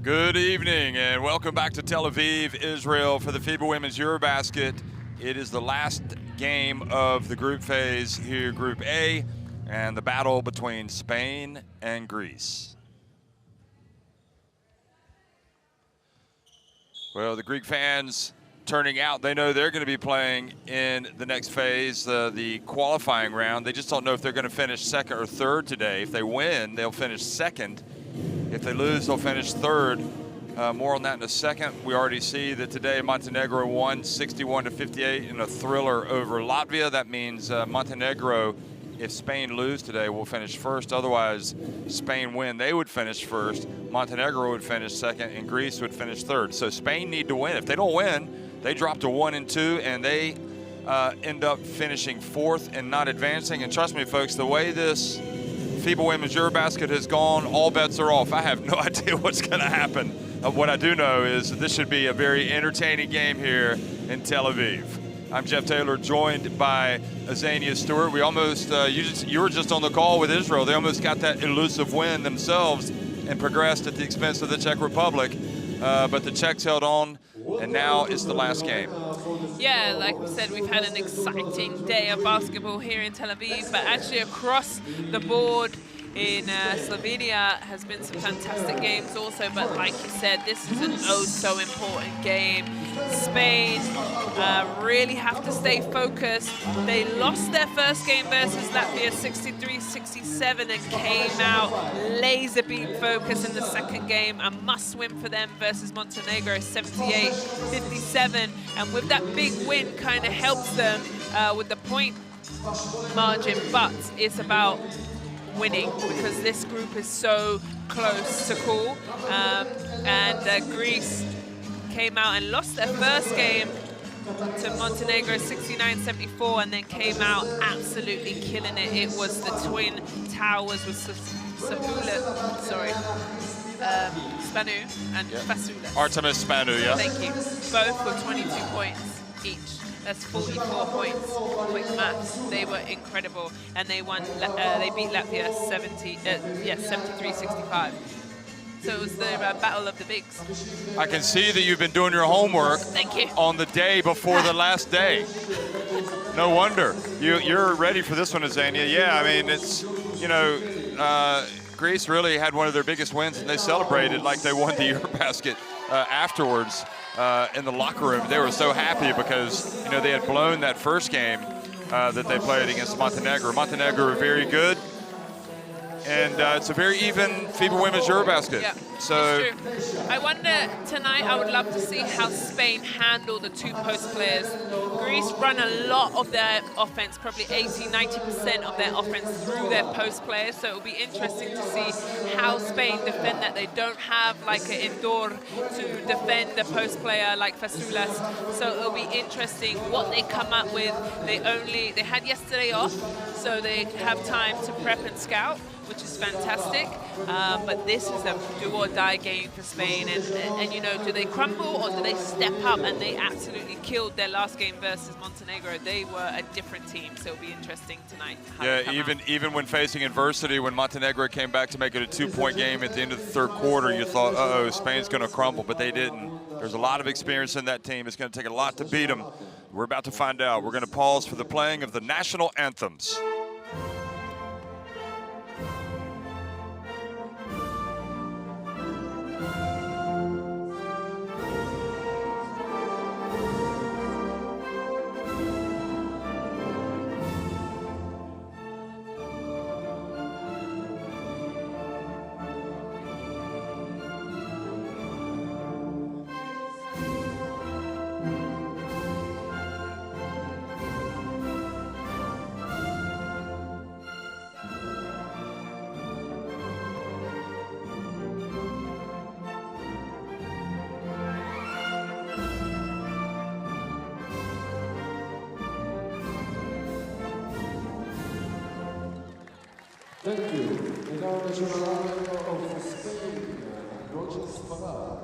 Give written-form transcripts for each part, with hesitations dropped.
Good evening and welcome back to Tel Aviv, Israel for the FIBA Women's EuroBasket. It is the last game of the group phase here, Group A, and the battle between Spain and Greece. Well, the Greek fans turning out, they know they're going to be playing in the next phase, the qualifying round. They just don't know if they're going to finish second or third today. If they win, they'll finish second. If they lose, they'll finish third. More on that in a second. We already see that today Montenegro won 61-58 in a thriller over Latvia. That means Montenegro, if Spain lose today, will finish first. Otherwise, Spain win, they would finish first. Montenegro would finish second, and Greece would finish third. So Spain need to win. If they don't win, they drop to 1 and 2, and they end up finishing fourth and not advancing. And trust me, folks, the way this FIBA Women's EuroBasket has gone, all bets are off. I have no idea what's going to happen. What I do know is that this should be a very entertaining game here in Tel Aviv. I'm Jeff Taylor, joined by Azania Stewart. We almost, you were just on the call with Israel. They almost got that elusive win themselves and progressed at the expense of the Czech Republic. But the Czechs held on, and now it's the last game. Yeah, like we said, we've had an exciting day of basketball here in Tel Aviv, but actually across the board in Slovenia has been some fantastic games also. But like you said, this is an oh so important game. Spain really have to stay focused. They lost their first game versus Latvia 63-67 and came out laser beam focused in the second game. A must win for them versus Montenegro 78-57. And with that big win kind of helps them with the point margin, but it's about winning because this group is so close to call. And Greece came out and lost their first game to Montenegro 69-74 and then came out absolutely killing it. It was the twin towers with Spanu and Fasula. Artemis Spanu, yeah. Thank you. Both with 22 points each. That's 44 points. Quick maths. They were incredible, and they won. They beat Latvia 73-65. So it was the battle of the bigs. I can see that you've been doing your homework. Thank you. On the day before the last day. No wonder. You're ready for this one, Azania. Yeah, I mean, it's, you know, Greece really had one of their biggest wins, and they celebrated like they won the EuroBasket afterwards in the locker room. They were so happy because, you know, they had blown that first game that they played against Montenegro. Montenegro were very good. And it's a very even FIBA Women's EuroBasket. Yeah, so it's true. I wonder tonight, I would love to see how Spain handle the two post players. Greece run a lot of their offense, probably 80-90% of their offense through their post players. So it'll be interesting to see how Spain defend that. They don't have like an indoor to defend the post player like Fasulas. So it'll be interesting what they come up with. They had yesterday off, so they have time to prep and scout, which is fantastic. But this is a do-or-die game for Spain. And you know, do they crumble or do they step up? And they absolutely killed their last game versus Montenegro. They were a different team, so it'll be interesting tonight. Yeah, even when facing adversity, when Montenegro came back to make it a 2-point game at the end of the third quarter, you thought, uh-oh, Spain's going to crumble, but they didn't. There's a lot of experience in that team. It's going to take a lot to beat them. We're about to find out. We're going to pause for the playing of the national anthems. Thank you. And now the General Manager of Spain, Roger Sparrow.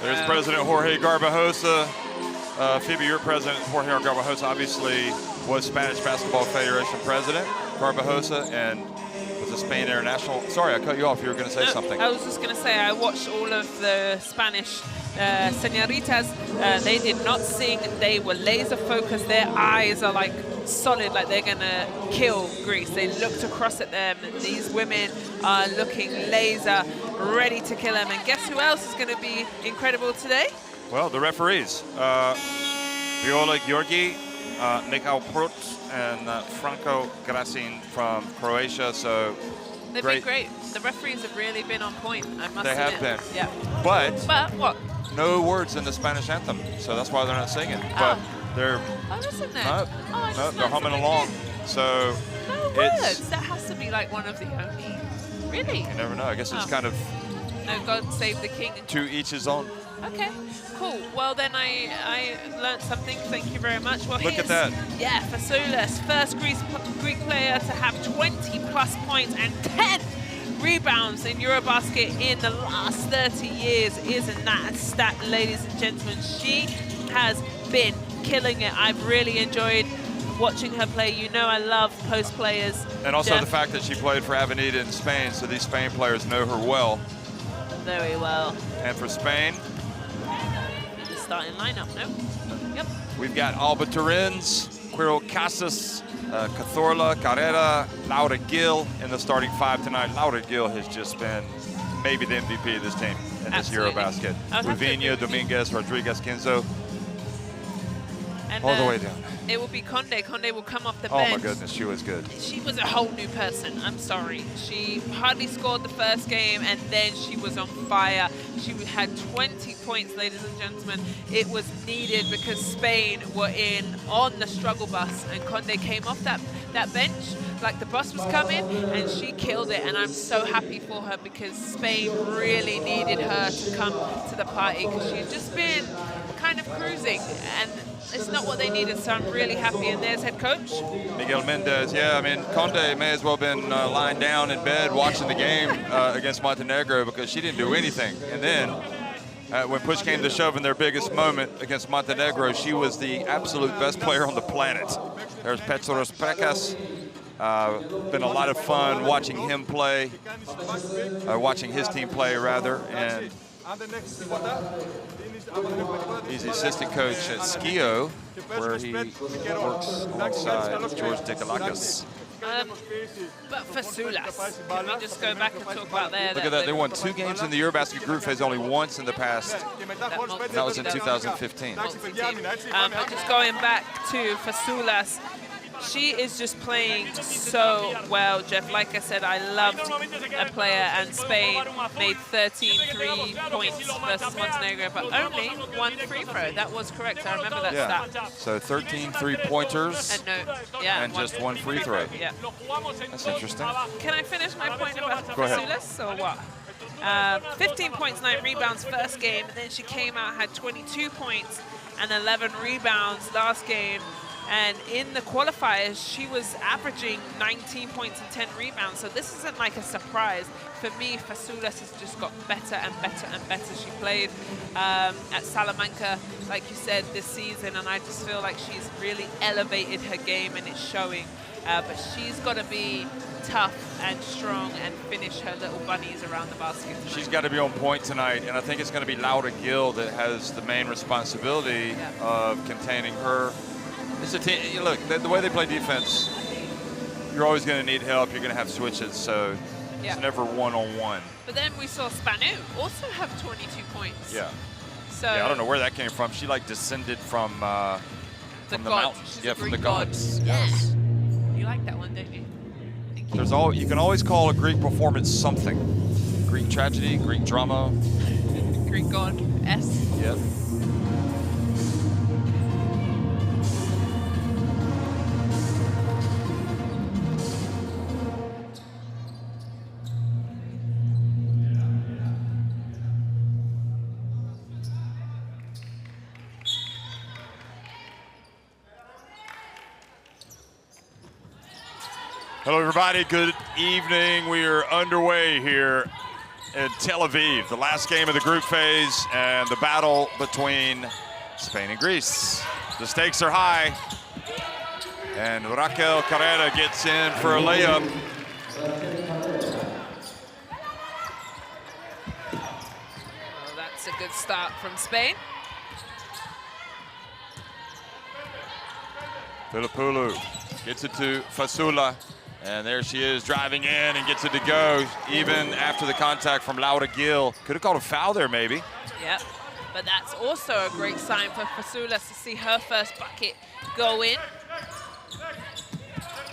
There's President Jorge Garbajosa. FIBA, your president, Jorge Garbajosa, obviously was Spanish Basketball Federation president, Garbajosa, and was a Spain international. Sorry, I cut you off. You were going to say something. I was just going to say I watched all of the Spanish señoritas. They did not sing. They were laser focused. Their eyes are like solid, like they're going to kill Greece. They looked across at them. These women are looking laser, ready to kill them. And guess who else is going to be incredible today? Well, the referees, Viola Georgi, Mikhail Prut, and Franco Grasin from Croatia. So they've been great. The referees have really been on point, I must admit. They have been. Yeah. But what? No words in the Spanish anthem, so that's why they're not singing. But they're isn't there? No, they're humming along. So no words. That has to be like one of the only. Really? You never know. I guess it's kind of. No, God save the king. To each his own. Okay, cool. Well, then I learned something. Thank you very much. Well, look at that. Yeah, Fasoulas, first Greek player to have 20+ points and 10 rebounds in EuroBasket in the last 30 years. Isn't that a stat, ladies and gentlemen? She has been killing it. I've really enjoyed watching her play. You know I love post players. And also the fact that she played for Avenida in Spain, so these Spain players know her well. Very well. And for Spain, the starting lineup, no? Yep. We've got Alba Torrens, Quiro Casas, Cazorla, Carrera, Laura Gil in the starting five tonight. Laura Gil has just been maybe the MVP of this team in this EuroBasket. Ruvinho, Dominguez, Rodriguez, Quinzo, and, all the way down. It will be Conde. Conde will come off the bench. Oh my goodness, she was good. She was a whole new person. I'm sorry. She hardly scored the first game, and then she was on fire. She had 20 points, ladies and gentlemen. It was needed because Spain were in on the struggle bus, and Conde came off that bench like the bus was coming, and she killed it. And I'm so happy for her because Spain really needed her to come to the party because she's just been kind of cruising, and it's not what they needed, so I'm really happy. And there's head coach Miguel Mendez. Yeah, I mean, Conde may as well have been lying down in bed watching the game against Montenegro because she didn't do anything. And then when push came to shove in their biggest moment against Montenegro, she was the absolute best player on the planet. There's Petros Prekas. Been a lot of fun watching him play, watching his team play rather, and he's the assistant coach at Skio, where he works alongside George Dikalakis. But Fasoulas, can we just go back and talk about there? Look at that, they won 2 games in the EuroBasket group phase only once in the past. That was in 2015. Just going back to Fasoulas, she is just playing so well, Jeff. Like I said, I loved a player, and Spain made 13 3-points versus Montenegro, but only 1 free throw. That was correct. I remember that stat. So 13 3-pointers and just 1 free throw. Yeah. That's interesting. Can I finish my point about Fasoulas or what? 15 points, 9 rebounds first game, and then she came out, had 22 points and 11 rebounds last game. And in the qualifiers, she was averaging 19 points and 10 rebounds. So this isn't like a surprise. For me, Fasoulas has just got better and better and better. She played at Salamanca, like you said, this season. And I just feel like she's really elevated her game, and it's showing. But she's got to be tough and strong and finish her little bunnies around the basket tonight. She's got to be on point tonight. And I think it's going to be Laura Gil that has the main responsibility of containing her. It's a team. Look, the way they play defense, you're always going to need help. You're going to have switches, so it's never one-on-one. But then we saw Spanu also have 22 points. Yeah. So I don't know where that came from. She like descended from the mountains. She's from the gods. Yes. You like that one, don't you? You can always call a Greek performance something. Greek tragedy, Greek drama. Greek god. S. Yep. Hello, everybody. Good evening. We are underway here in Tel Aviv, the last game of the group phase and the battle between Spain and Greece. The stakes are high, and Raquel Carrera gets in for a layup. Well, that's a good start from Spain. Filipulu gets it to Fasula, and there she is driving in and gets it to go, even after the contact from Laura Gil. Could have called a foul there, maybe. Yep, but that's also a great sign for Fasula to see her first bucket go in.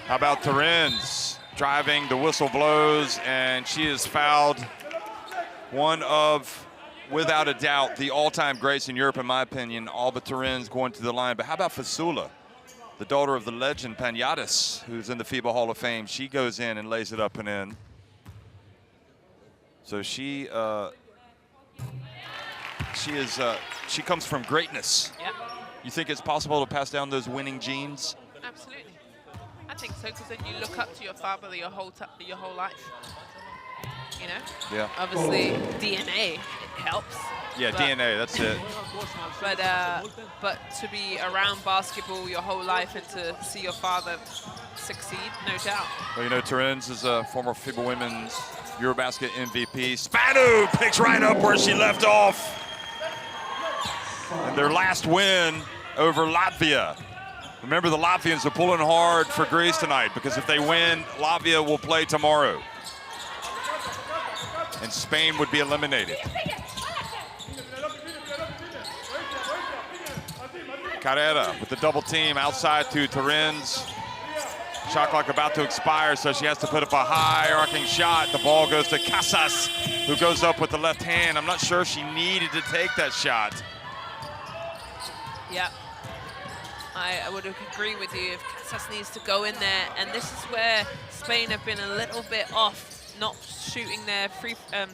How about Terens driving, the whistle blows, and she is fouled. One of, without a doubt, the all-time greats in Europe, in my opinion, Alba Terens going to the line. But how about Fasula, the daughter of the legend Panayatis, who's in the FIBA Hall of Fame? She goes in and lays it up and in. So she comes from greatness. Yep. You think it's possible to pass down those winning genes? Absolutely. I think so, because then you look up to your father your whole life. You know? Yeah. Obviously, DNA, it helps. Yeah, DNA, that's it. But to be around basketball your whole life and to see your father succeed, no doubt. Well, you know, Terens is a former FIBA Women's EuroBasket MVP. Spanu picks right up where she left off. And their last win over Latvia. Remember, the Latvians are pulling hard for Greece tonight, because if they win, Latvia will play tomorrow. And Spain would be eliminated. Carrera with the double team outside to Terens. Shot clock about to expire, so she has to put up a high arcing shot. The ball goes to Casas, who goes up with the left hand. I'm not sure she needed to take that shot. Yeah, I would agree with you if Casas needs to go in there, and this is where Spain have been a little bit off, not shooting their their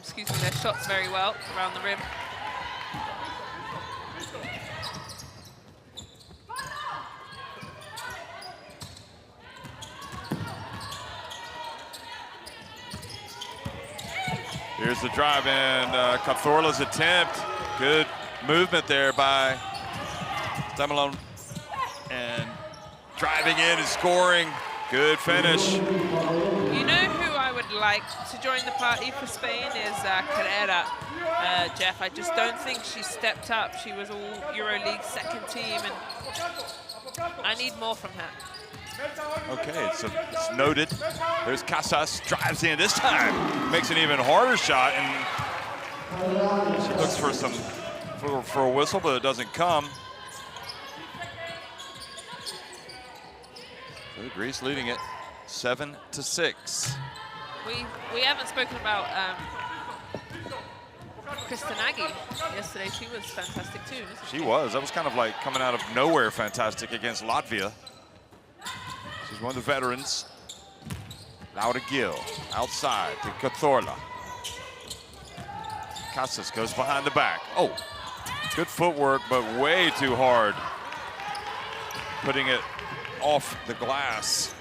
shots very well around the rim. Here's the drive and Cazorla's attempt. Good movement there by Demelon, and driving in and scoring. Good finish. You know who I would like to join the party for Spain is Carrera, Jeff. I just don't think she stepped up. She was all EuroLeague second team, and I need more from her. Okay, so it's noted. There's Casas, drives in this time, makes an even harder shot, and she looks for a whistle, but it doesn't come. So Greece leading it 7-6. We haven't spoken about Krista Nagy yesterday. She was fantastic too, isn't she? She was. That was kind of like coming out of nowhere fantastic against Latvia. She's one of the veterans. Laura Gil outside to Cazorla. Casas goes behind the back. Oh, good footwork, but way too hard. Putting it off the glass.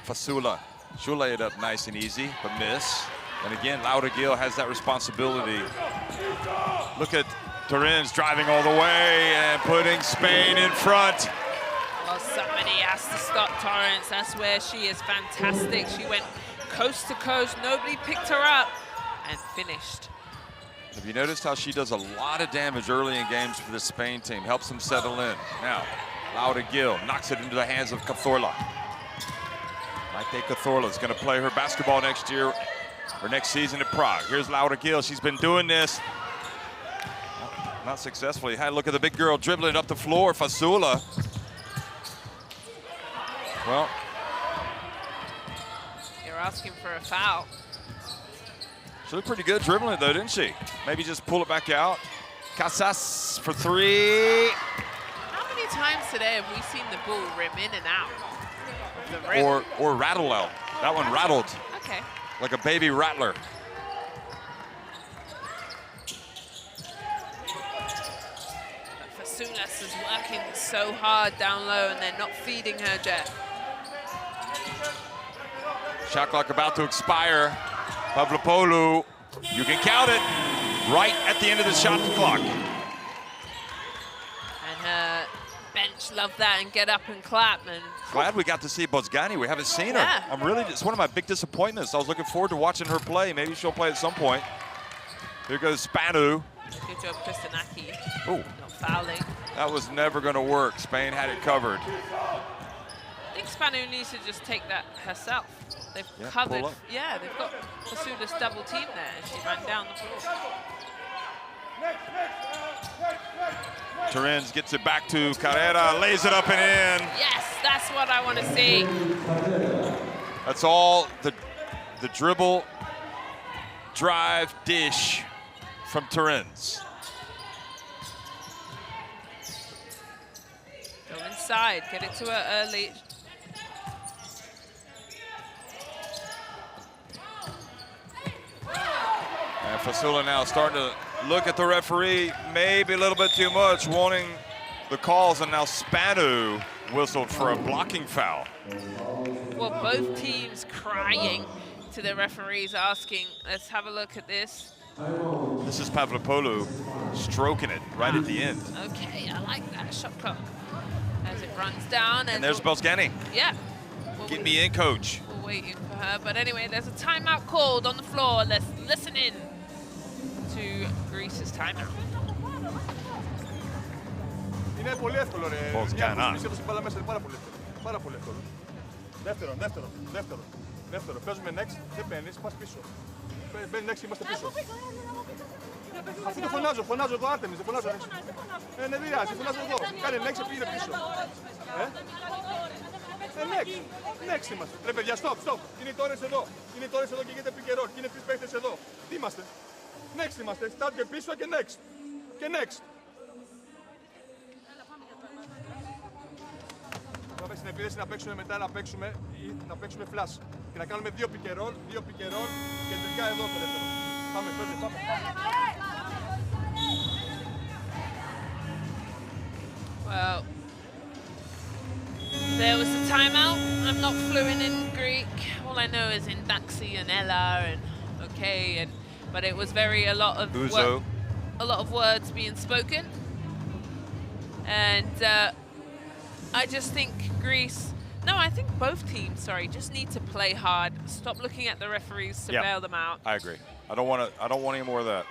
Fasula. She'll lay it up nice and easy, but miss. And again, Laura Gil has that responsibility. Look at Terens driving all the way and putting Spain in front. Well, somebody has to stop Torrance. That's where she is fantastic. She went coast to coast. Nobody picked her up and finished. Have you noticed how she does a lot of damage early in games for the Spain team? Helps them settle in. Now, Laura Gil knocks it into the hands of Cazorla. Maite Cazorla is going to play her basketball next year or next season at Prague. Here's Laura Gil. She's been doing this. Not successfully. Had a look at the big girl dribbling up the floor, Fasula. Well, You're asking for a foul. she looked pretty good dribbling it though, didn't she? Maybe just pull it back out. Casas for three. How many times today have we seen the ball rim in and out of the rim? Or rattle out. That one rattled Okay. like a baby rattler. Fasoulas is working so hard down low, and they're not feeding her, Jeff. Shot clock about to expire. Pavlopoulou, you can count it right at the end of the shot clock. And her bench love that and get up and clap. And glad we got to see Bozgani. We haven't seen her. Yeah. It's one of my big disappointments. I was looking forward to watching her play. Maybe she'll play at some point. Here goes Spanu. Good job, Kristanaki. Oh, Not fouling. that was never going to work. Spain had it covered. I think Spanu needs to just take that herself. They've Yeah, covered. pull up. Yeah, they've got Fasula's double team there. She ran down the floor. Terens gets it back to Carrera, lays it up and in. Yes, that's what I want to see. That's all the dribble, drive, dish from Terens. Go inside, get it to her early. And Fasula now starting to look at the referee, maybe a little bit too much, wanting the calls, and now Spanu whistled for a blocking foul. Well, both teams crying to the referees, asking, let's have a look at this. This is Pavlopoulou stroking it right at the end. Okay, I like that shot clock as it runs down. And there's Bozgani. Yeah. Get me in, coach. We're waiting for her, but anyway, there's a timeout called on the floor. Let's listen in to Greece's timeout. Είναι πολύ εύκολο, ρε. Πώς Μια κανά. που έδωσε μπάλα μέσα, είναι πάρα πολύ εύκολο. Πάρα πολύ εύκολο. Δεύτερο. Παίζουμε next, δεν μπαίνεις, πας πίσω. Μπαίνει next, είμαστε πίσω. Αφού το φωνάζω εδώ, Άρτεμις, δεν φωνάζω next. Δεν πειράζει, φωνάζω εδώ. Κάνε next, πήγαινε πίσω. Next είμαστε. Ρε παιδιά, stop. Είναι οι τόρες εδώ. Και γίνεται pick and roll. Και είναι τρεις παίχτες εδώ. Τι είμαστε. Next είμαστε. Start και πίσω και next. Πάμε στην επίδεση να παίξουμε μετά, να παίξουμε flash. Και να κάνουμε δύο pick and roll και τελικά εδώ το δεύτερο. Πάμε. Well, there was a timeout. I'm not fluent in Greek. All I know is in Daxi and Ella and okay, but it was a lot of words being spoken, and I just think Greece. No, I think both teams. Sorry, just need to play hard. Stop looking at the referees to bail them out. I agree. I don't want any more of that.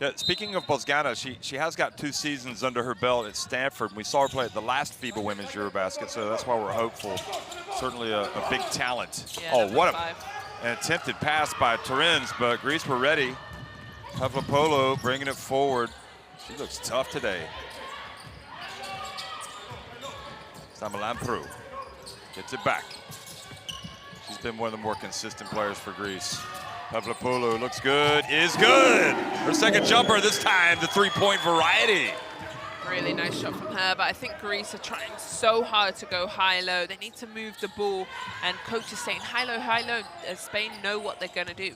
Yeah, speaking of Bozgana, she has got 2 seasons under her belt at Stanford. We saw her play at the last FIBA Women's EuroBasket, so that's why we're hopeful. Certainly a big talent. Yeah, what an attempted pass by Terens, but Greece were ready. Pavlopoulou bringing it forward. She looks tough today. Samalamprou gets it back. She's been one of the more consistent players for Greece. Pavlopoulou looks good, is good! Her second jumper this time, the 3-point variety. Really nice shot from her, but I think Greece are trying so hard to go high-low. They need to move the ball, and coach is saying high-low. Spain know what they're going to do.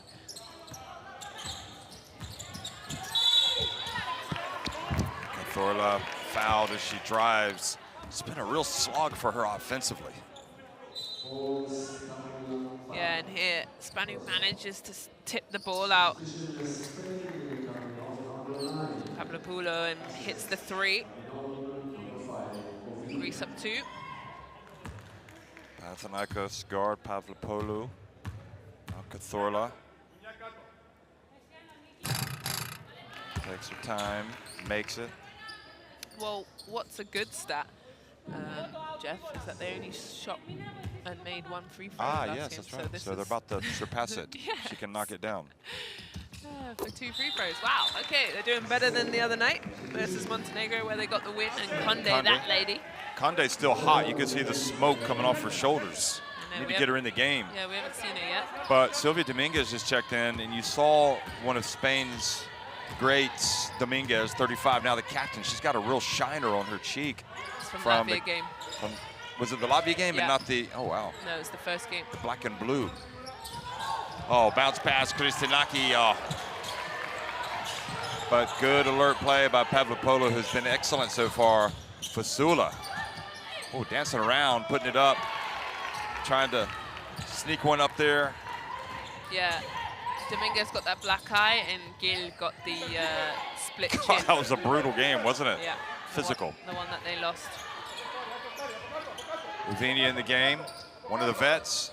Thorla fouled as she drives. It's been a real slog for her offensively. Yeah, and here, Spanu manages to tip the ball out. Pavlopoulou and hits the 3. Greece up 2. Panathinaikos guard Pavlopoulou. Now Thorla takes her time, makes it. Well, what's a good stat, Jeff, is that they only shot and made 1 free throw last yes, game. that's right. So they're about to surpass it. Yes. She can knock it down. For 2 free throws. Wow, okay, they're doing better than the other night versus Montenegro where they got the win, and Conde, that lady. Conde's still hot. You can see the smoke coming off her shoulders. Need to get her in the game. Yeah, we haven't seen her yet. But Silvia Dominguez just checked in, and you saw one of Spain's greats, Dominguez, 35, now the captain. She's got a real shiner on her cheek. It's from Latvia game. Was it the Latvia game and Yeah. not the, oh wow. No, it's the first game. The black and blue. Oh, bounce pass, Kristanaki. Oh. But good alert play by Pavlopoulou, who's been excellent so far. Fasula. Oh, dancing around, putting it up. Trying to sneak one up there. Yeah, Dominguez got that black eye, and Gil got the split chin. That was a brutal game, wasn't it? Yeah. Physical. The one that they lost. Uvinia in the game, one of the vets.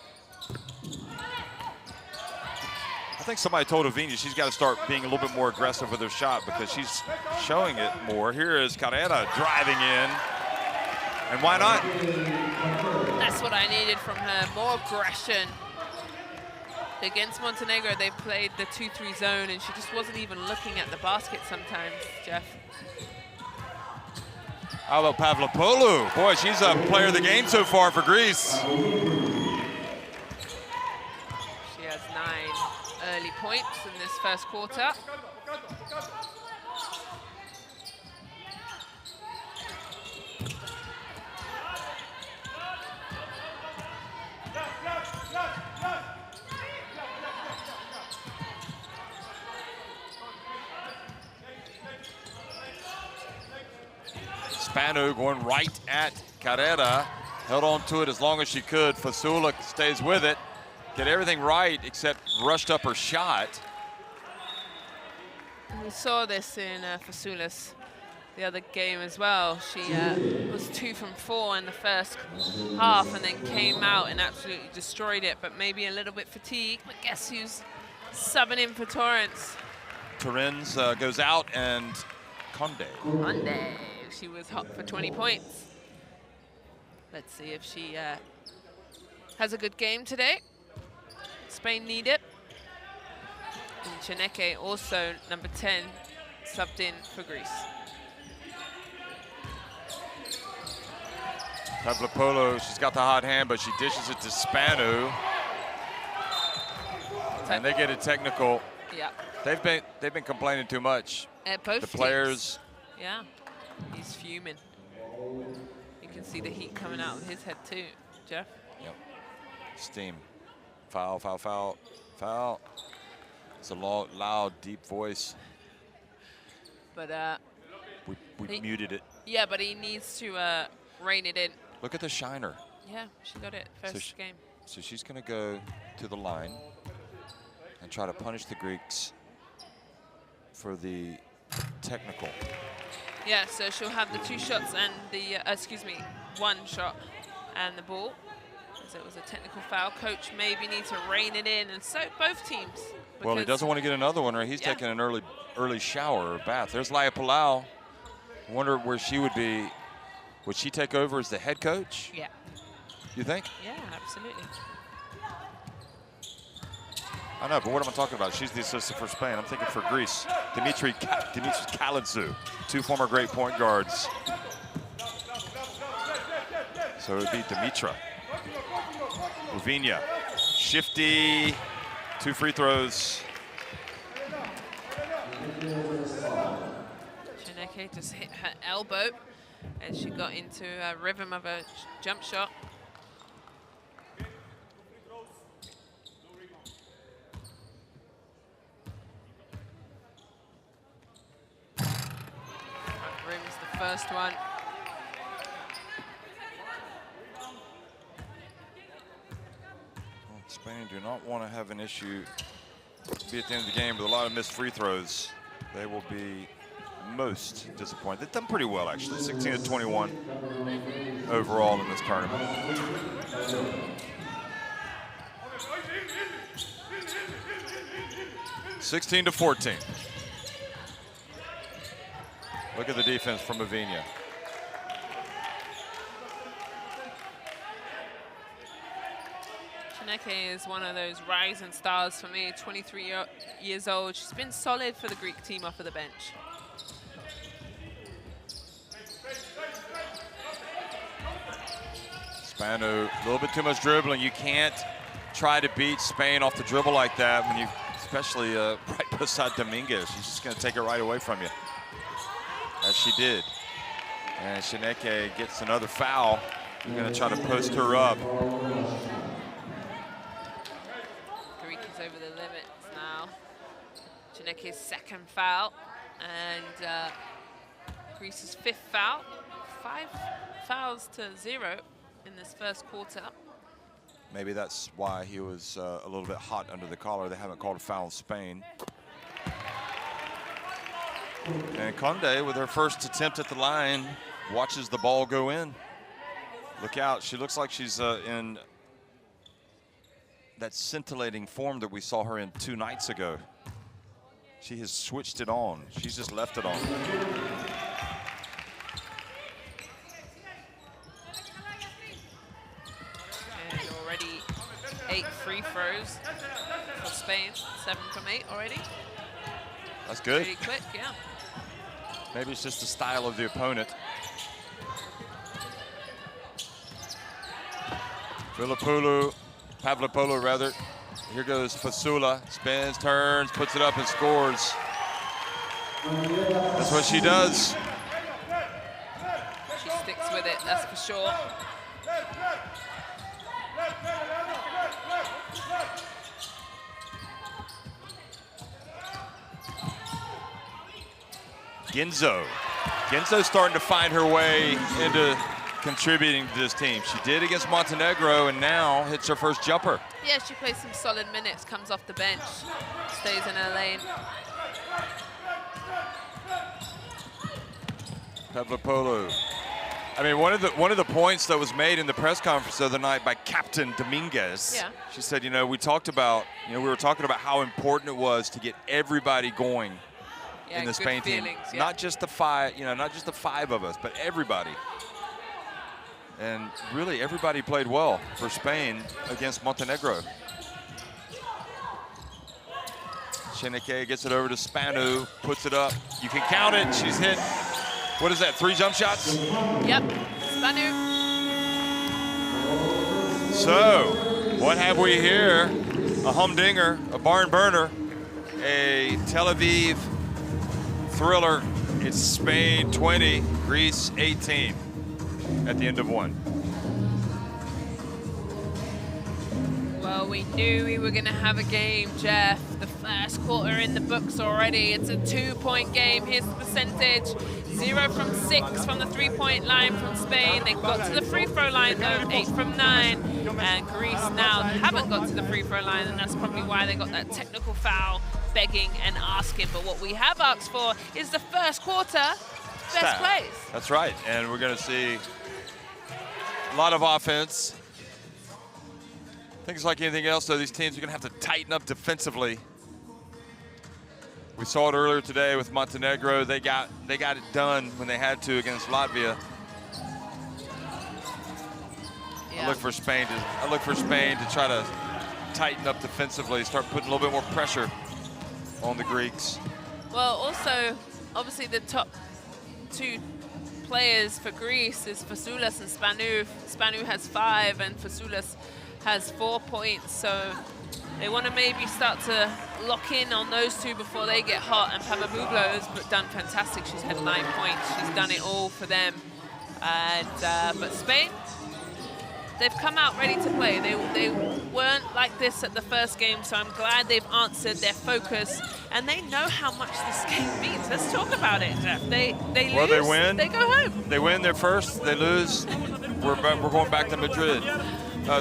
I think somebody told Uvinia she's got to start being a little bit more aggressive with her shot because she's showing it more. Here is Carrera driving in. And why not? That's what I needed from her, more aggression. Against Montenegro, they played the 2-3 zone, and she just wasn't even looking at the basket sometimes, Jeff. How about Pavlopoulou? Boy, she's a player of the game so far for Greece. She has 9 early points in this first quarter. Spanu going right at Carrera. Held on to it as long as she could. Fasula stays with it. Did everything right except rushed up her shot. We saw this in Fasula's the other game as well. She was 2 from 4 in the first half and then came out and absolutely destroyed it, but maybe a little bit fatigued. But guess who's subbing in for Torrance? Torrens goes out and Conde. Monday. She was hot for 20 points. Let's see if she has a good game today. Spain need it. And Cheneke, also number 10, subbed in for Greece. Pavlopoulou, she's got the hot hand, but she dishes it to Spanu. And they get a technical. Yeah. They've been complaining too much. Both the players. Teams. Yeah. He's fuming. You can see the heat coming out of his head too, Jeff. Yep. Steam. Foul, foul, foul, foul. It's a loud, deep voice. But we muted it. Yeah, but he needs to rein it in. Look at the shiner. Yeah, she got it first game. So she's going to go to the line and try to punish the Greeks for the technical. Yeah, so she'll have the 2 shots and the, 1 shot and the ball. So it was a technical foul. Coach maybe needs to rein it in, and so both teams. Well, he doesn't want to get another one, or he's taking an early shower or bath. There's Laia Palau. I wonder where she would be. Would she take over as the head coach? Yeah. You think? Yeah, absolutely. I know, but what am I talking about? She's the assistant for Spain. I'm thinking for Greece. Dimitri Kaladzu, 2 former great point guards. So it would be Dimitra. Uvinia, shifty, 2 free throws. Cheneke just hit her elbow as she got into a rhythm of a jump shot. Rim's the first one. Well, Spain do not want to have an issue be at the end of the game with a lot of missed free throws. They will be most disappointed. They've done pretty well, actually. 16-21 overall in this tournament. (16-14). Look at the defense from Uvinia. Cheneke is one of those rising stars for me, 23 years old. She's been solid for the Greek team off of the bench. Spanu, a little bit too much dribbling. You can't try to beat Spain off the dribble like that when you, especially right beside Dominguez. She's just going to take it right away from you, as she did. And Cheneke gets another foul. You're going to try to post her up. Greek is over the limits now. Cheneke's second foul, and Greece's 5th foul. 5 fouls to 0 in this first quarter. Maybe that's why he was a little bit hot under the collar. They haven't called a foul in Spain. And Conde, with her first attempt at the line, watches the ball go in. Look out, she looks like she's in that scintillating form that we saw her in 2 nights ago. She has switched it on. She's just left it on. And already 8 free throws for Spain. 7 from 8 already. That's good. Pretty quick, yeah. Maybe it's just the style of the opponent. Pavlopoulou rather. Here goes Fasula, spins, turns, puts it up and scores. That's what she does. She sticks with it, that's for sure. Ginzo's starting to find her way into contributing to this team. She did against Montenegro and now hits her first jumper. Yeah, she plays some solid minutes, comes off the bench, stays in her lane. Pavlopoulou. I mean, one of the points that was made in the press conference the other night by Captain Dominguez. Yeah. She said, we were talking about how important it was to get everybody going in the Spain team. Yeah. Not just the 5, not just the 5 of us, but everybody. And really, everybody played well for Spain against Montenegro. Cheneke gets it over to Spanu, puts it up. You can count it. She's hit, what is that, 3 jump shots? Yep, Spanu. So, what have we here? A humdinger, a barn burner, a Tel Aviv thriller. It's Spain 20, Greece 18. At the end of 1. Well, we knew we were going to have a game, Jeff. The first quarter in the books already. It's a 2-point game. Here's the percentage. 0 from 6 from the 3-point line from Spain. They got to the free throw line, though, 8 from 9. And Greece now haven't got to the free throw line, and that's probably why they got that technical foul, begging and asking. But what we have asked for is the first quarter best plays. That's right, and we're going to see a lot of offense. Things like anything else, though, these teams are going to have to tighten up defensively. We saw it earlier today with Montenegro. They got it done when they had to against Latvia. Yeah. I look for Spain to try to tighten up defensively, start putting a little bit more pressure on the Greeks. Well, also, obviously, the top 2 players for Greece is Fasoulas and Spanu. Spanu has 5 and Fasoulas has 4 points, so they want to maybe start to lock in on those 2 before they get hot. And Pavlopoulou has done fantastic. She's had 9 points. She's done it all for them. And but Spain, they've come out ready to play. They weren't like this at the first game, so I'm glad they've answered their focus. And they know how much this game means. Let's talk about it, Jeff. They lose, they win. They go home. They win their first, they lose. We're going back to Madrid.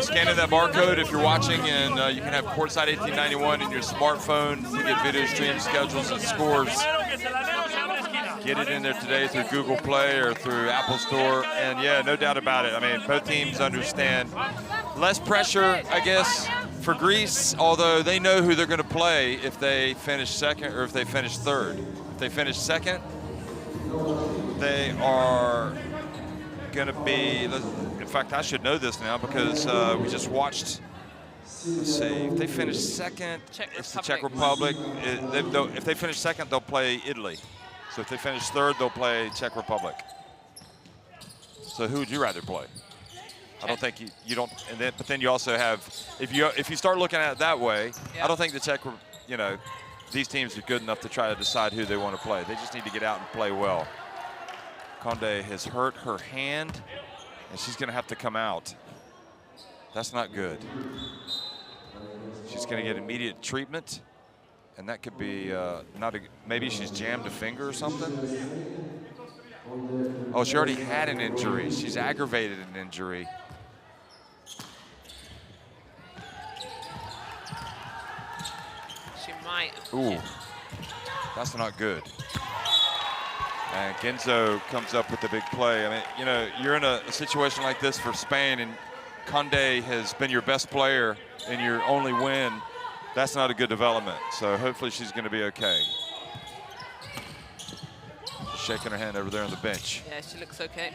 Scanning that barcode if you're watching, and you can have Courtside 1891 in your smartphone to get video stream schedules and scores. Get it in there today through Google Play or through Apple Store, and yeah, no doubt about it. I mean, both teams understand. Less pressure, I guess, for Greece, although they know who they're going to play if they finish second or if they finish third. If they finish second, they are going to be, in fact, I should know this now because we just watched, let's see, if they finish second, it's the Czech Republic. If they finish second, they'll play Italy. So if they finish third, they'll play Czech Republic. So who would you rather play? I don't think you don't, and then, but then you also have, if you start looking at it that way, I don't think the Czech, these teams are good enough to try to decide who they want to play. They just need to get out and play well. Conde has hurt her hand, and she's going to have to come out. That's not good. She's going to get immediate treatment, and that could be maybe she's jammed a finger or something. Oh, she already had an injury. She's aggravated an injury. night. Ooh, that's not good. And Genzo comes up with the big play. I mean, you know, you're in a situation like this for Spain, and Conde has been your best player and your only win. That's not a good development. So hopefully she's going to be okay. She's shaking her hand over there on the bench. Yeah, she looks okay.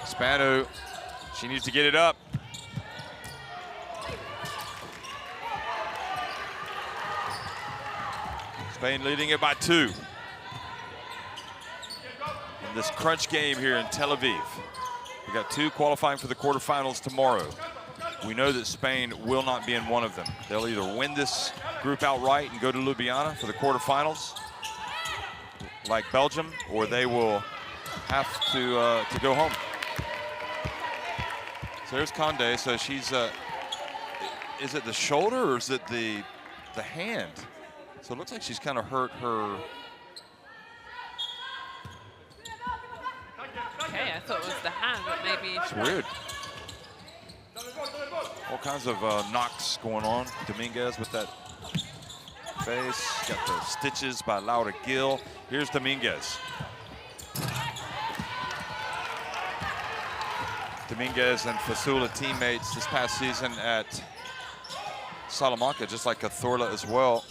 Spanu, she needs to get it up. Spain leading it by 2. In this crunch game here in Tel Aviv. We got 2 qualifying for the quarterfinals tomorrow. We know that Spain will not be in one of them. They'll either win this group outright and go to Ljubljana for the quarterfinals, like Belgium, or they will have to go home. So there's Conde. So she's, is it the shoulder or is it the hand? So it looks like she's kind of hurt her. Okay, I thought it was the hand, but maybe. It's weird. All kinds of knocks going on. Dominguez with that face. Got the stitches by Laura Gil. Here's Dominguez. Dominguez and Fasula teammates this past season at Salamanca, just like Cazorla as well.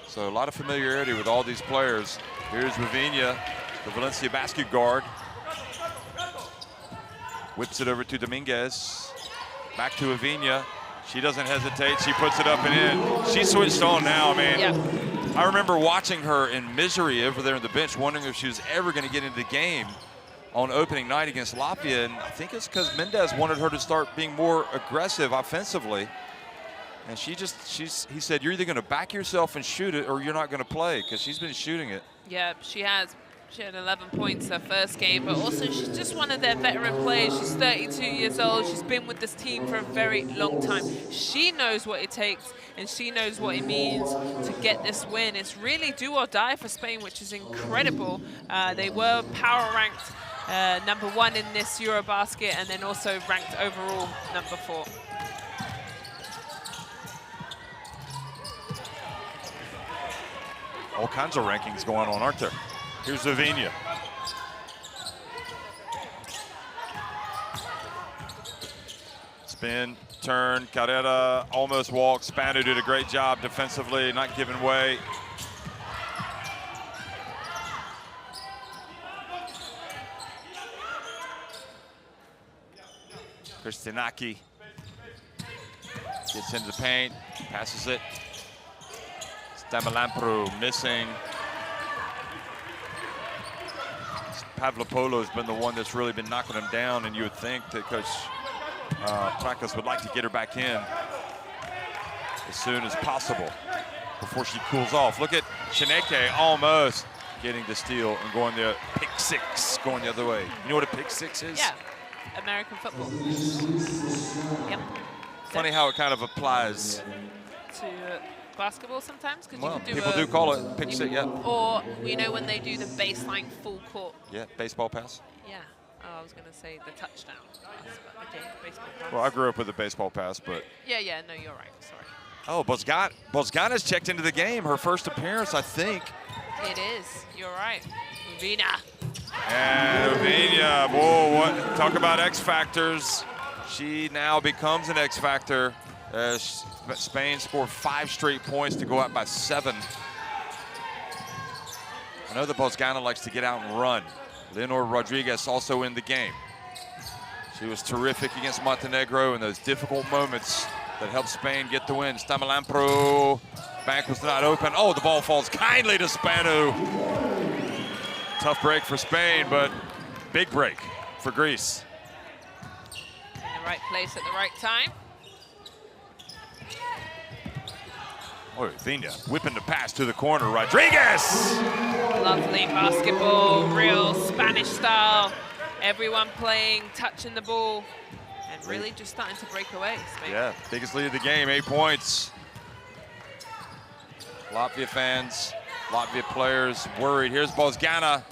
So a lot of familiarity with all these players. Here's Ravinha, the Valencia basket guard. Whips it over to Dominguez. Back to Ravinha. She doesn't hesitate. She puts it up and in. She switched on now, man. Yeah. I remember watching her in misery over there on the bench, wondering if she was ever going to get into the game on opening night against Latvia. And I think it's because Mendez wanted her to start being more aggressive offensively. And he said, you're either going to back yourself and shoot it or you're not going to play, because she's been shooting it. Yeah, she has. She had 11 points her first game, but also she's just one of their veteran players. She's 32 years old. She's been with this team for a very long time. She knows what it takes, and she knows what it means to get this win. It's really do or die for Spain, which is incredible. They were power ranked #1 in this EuroBasket, and then also ranked overall #4. All kinds of rankings going on, aren't there? Here's Ravinha. Spin, turn, Carrera almost walks. Spanu did a great job defensively, not giving way. Kristinaki gets into the paint, passes it. Stamalampro missing. Pavlopoulos has been the one that's really been knocking him down, and you would think that Coach Prakas would like to get her back in as soon as possible before she cools off. Look at Chineke almost getting the steal and going the pick 6, going the other way. You know what a pick 6 is? Yeah, American football. Yep. Funny how it kind of applies to basketball sometimes, because well, you can do people do call it pick 6, yeah. Or, you know, when they do the baseline full court. Yeah, baseball pass. Yeah. Oh, I was going to say the touchdown. Okay, baseball pass. Well, I grew up with a baseball pass, but. Yeah, no, you're right. Sorry. Oh, Bozgana's checked into the game. Her first appearance, I think. It is. You're right. Vina. And Ravinha, whoa, what? Talk about X factors. She now becomes an X factor. Spain scored 5 straight points to go out by 7. I know that Bozgana likes to get out and run. Leonor Rodriguez also in the game. She was terrific against Montenegro in those difficult moments that helped Spain get the win. Stamalampro, bank was not open. Oh, the ball falls kindly to Spanu. Tough break for Spain, but big break for Greece. In the right place at the right time. Oh, Ravinha whipping the pass to the corner. Rodriguez! Lovely basketball, real Spanish style. Everyone playing, touching the ball, and really just starting to break away, Spain. Yeah, biggest lead of the game, 8 points. Latvia fans, Latvia players worried. Here's Bozgana.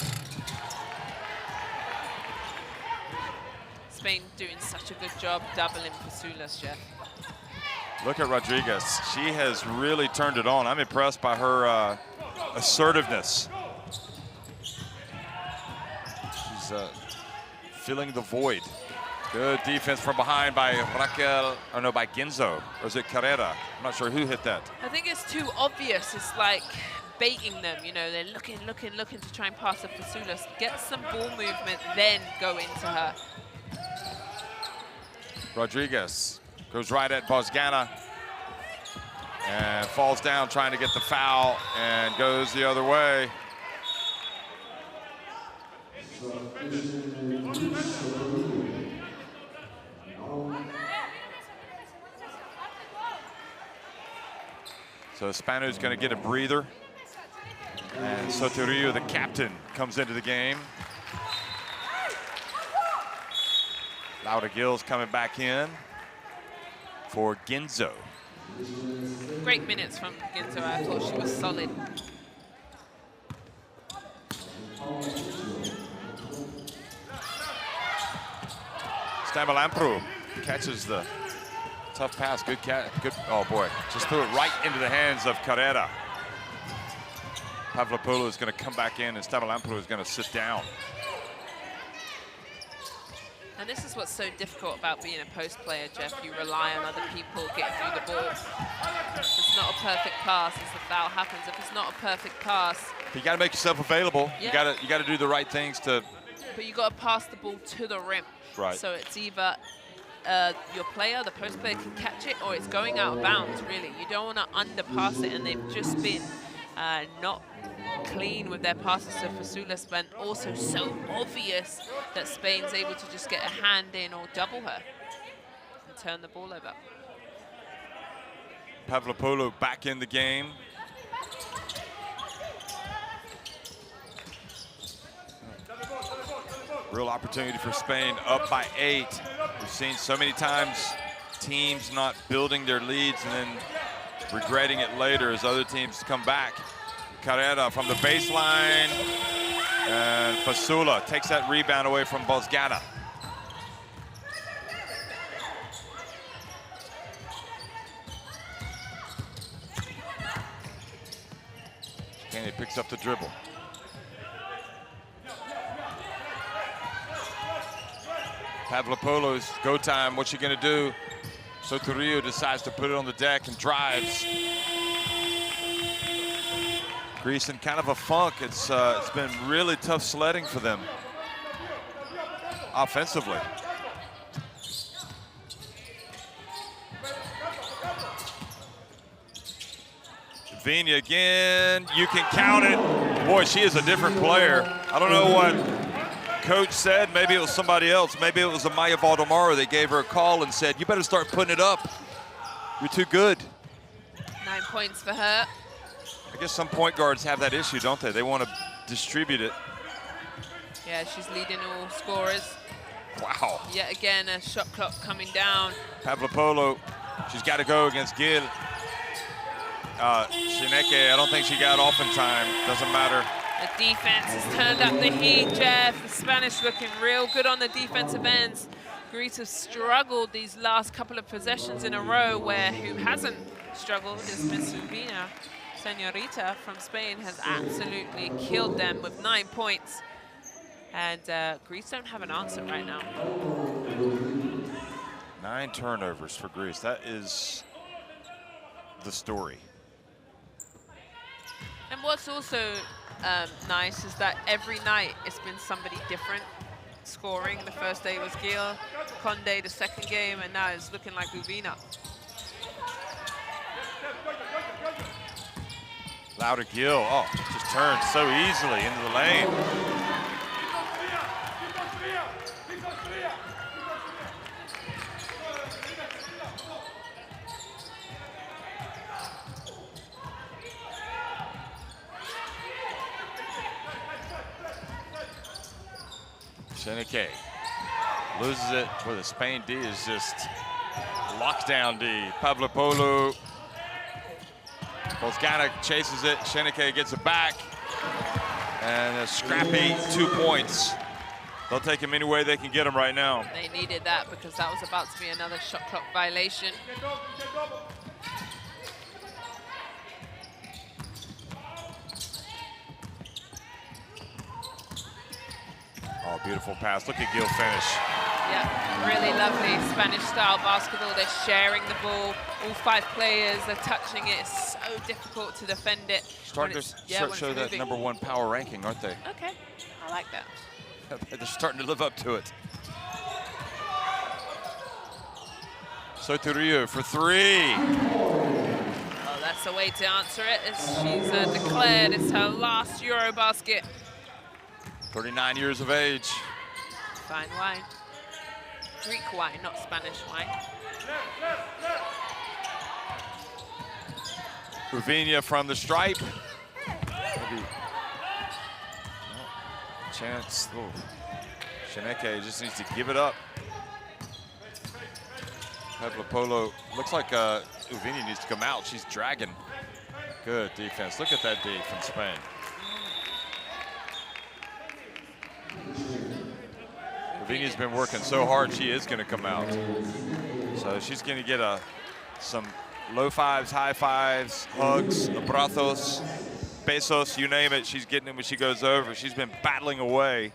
Spain doing such a good job doubling Fasula's, Jeff. Look at Rodriguez. She has really turned it on. I'm impressed by her assertiveness. She's filling the void. Good defense from behind by Raquel, or no, by Ginzo. Or is it Carrera? I'm not sure who hit that. I think it's too obvious. It's like baiting them, you know, they're looking to try and pass the Fasoulas. Get some ball movement, then go into her. Rodriguez goes right at Bosgana and falls down trying to get the foul and goes the other way. So Spano's going to get a breather. And Sotorio, the captain, comes into the game. Laura Gill's coming back in for Ginzo. Great minutes from Ginzo. I thought she was solid. Stamalampro catches the tough pass. Good catch. Good. Oh boy! Just threw it right into the hands of Carrera. Pavlopoulou is going to come back in, and Stamalampro is going to sit down. And this is what's so difficult about being a post player, Jeff. You rely on other people getting through the ball. If it's not a perfect pass, as the foul happens. If it's not a perfect pass, You got to make yourself available. Yeah. You got to do the right things to. but you got to pass the ball to the rim. Right. So it's either your player, the post player, can catch it, or it's going out of bounds. Really, you don't want to underpass it, and they've just been not clean with their passes to Fasoulas, but also so obvious that Spain's able to just get a hand in or double her and turn the ball over. Pavlopoulou back in the game. Real opportunity for Spain, up by 8. We've seen so many times teams not building their leads and then regretting it later as other teams come back. Carrera from the baseline, and Fasoula takes that rebound away from Bosgana. Kenny picks up the dribble. Pavlopoulou's go time. What's she going to do? Sotorio decides to put it on the deck and drives. Greece in kind of a funk. It's been really tough sledding for them offensively. Vina again, you can count it. Boy, she is a different player. I don't know what coach said. Maybe it was somebody else. Maybe it was Amaya Valdemaro. They gave her a call and said, you better start putting it up. You're too good. 9 points for her. I guess some point guards have that issue, don't they? They want to distribute it. Yeah, she's leading all scorers. Wow. Yet again, a shot clock coming down. Pavlopoulou, she's got to go against Gil. Shineke, I don't think she got off in time. Doesn't matter. The defense has turned up the heat, Jeff. The Spanish looking real good on the defensive ends. Greece have struggled these last couple of possessions in a row, where who hasn't struggled is Miss Ubina. Senorita from Spain has absolutely killed them with 9 points. And Greece don't have an answer right now. 9 turnovers for Greece. That is the story. And what's also nice is that every night it's been somebody different scoring. The first day was Gil, Conde the second game, and now it's looking like Ubina. Laura Gil, oh, just turned so easily into the lane. Shineke loses it where the Spain D is just lockdown D. Pavlopoulou. Bosgana chases it. Shineke gets it back. And a scrappy 2 points They'll take him any way they can get him right now. They needed that because that was about to be another shot clock violation. Oh, beautiful pass. Look at Gil finish. Yeah, really lovely Spanish-style basketball. They're sharing the ball. All 5 players are touching it. It's so difficult to defend it. Starting to show that #1 power ranking, aren't they? Okay, I like that. They're starting to live up to it. Sotorio for 3. Oh, that's the way to answer it. She's declared it's her last EuroBasket. 39 years of age. Fine wine. Greek wine, not Spanish wine. Ruvinia from the stripe. Maybe. Chance. Oh. Shaneke just needs to give it up. Pavlopolo. Looks like Ruvinia needs to come out. She's dragging. Good defense. Look at that D from Spain. Ravinia's been working so hard, she is going to come out. So she's going to get some low 5s, high 5s, hugs, abrazos, besos, you name it. She's getting it when she goes over. She's been battling away.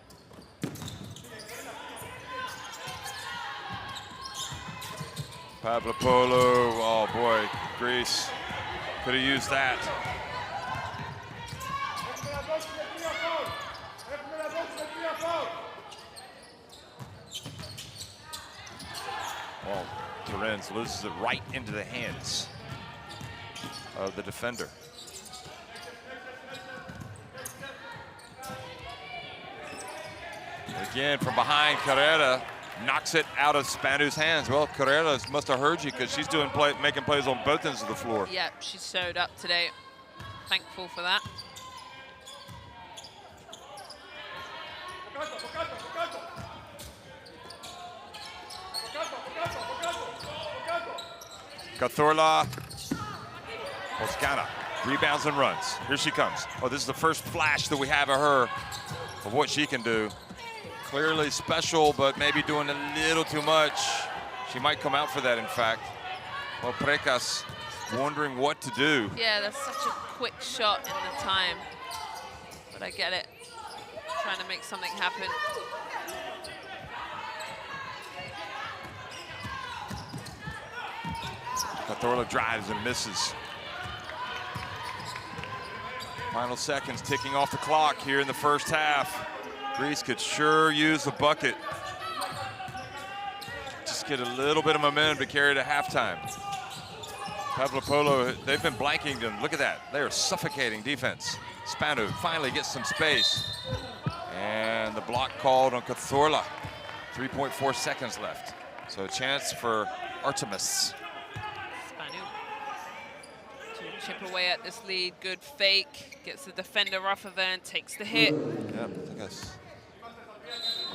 Pavlopolo, oh boy, Greece could have used that. Well, Terens loses it right into the hands of the defender. Again, from behind, Carrera knocks it out of Spanu's hands. Well, Carrera must have heard you because she's making plays on both ends of the floor. Yep, she showed up today. Thankful for that. Cazorla, Oscana, rebounds and runs. Here she comes. Oh, this is the first flash that we have of her, of what she can do. Clearly special, but maybe doing a little too much. She might come out for that, in fact. Well, Precas wondering what to do. Yeah, that's such a quick shot in the time. But I get it. Trying to make something happen. Cazorla drives and misses. Final seconds ticking off the clock here in the first half. Greece could sure use a bucket. Just get a little bit of momentum to carry to halftime. Pavlopolo, they've been blanking them. Look at that. They are suffocating defense. Spanu finally gets some space. And the block called on Cazorla. 3.4 seconds left. So a chance for Artemis. Chip away at this lead, good fake, gets the defender off of there and takes the hit. Yeah, I think that's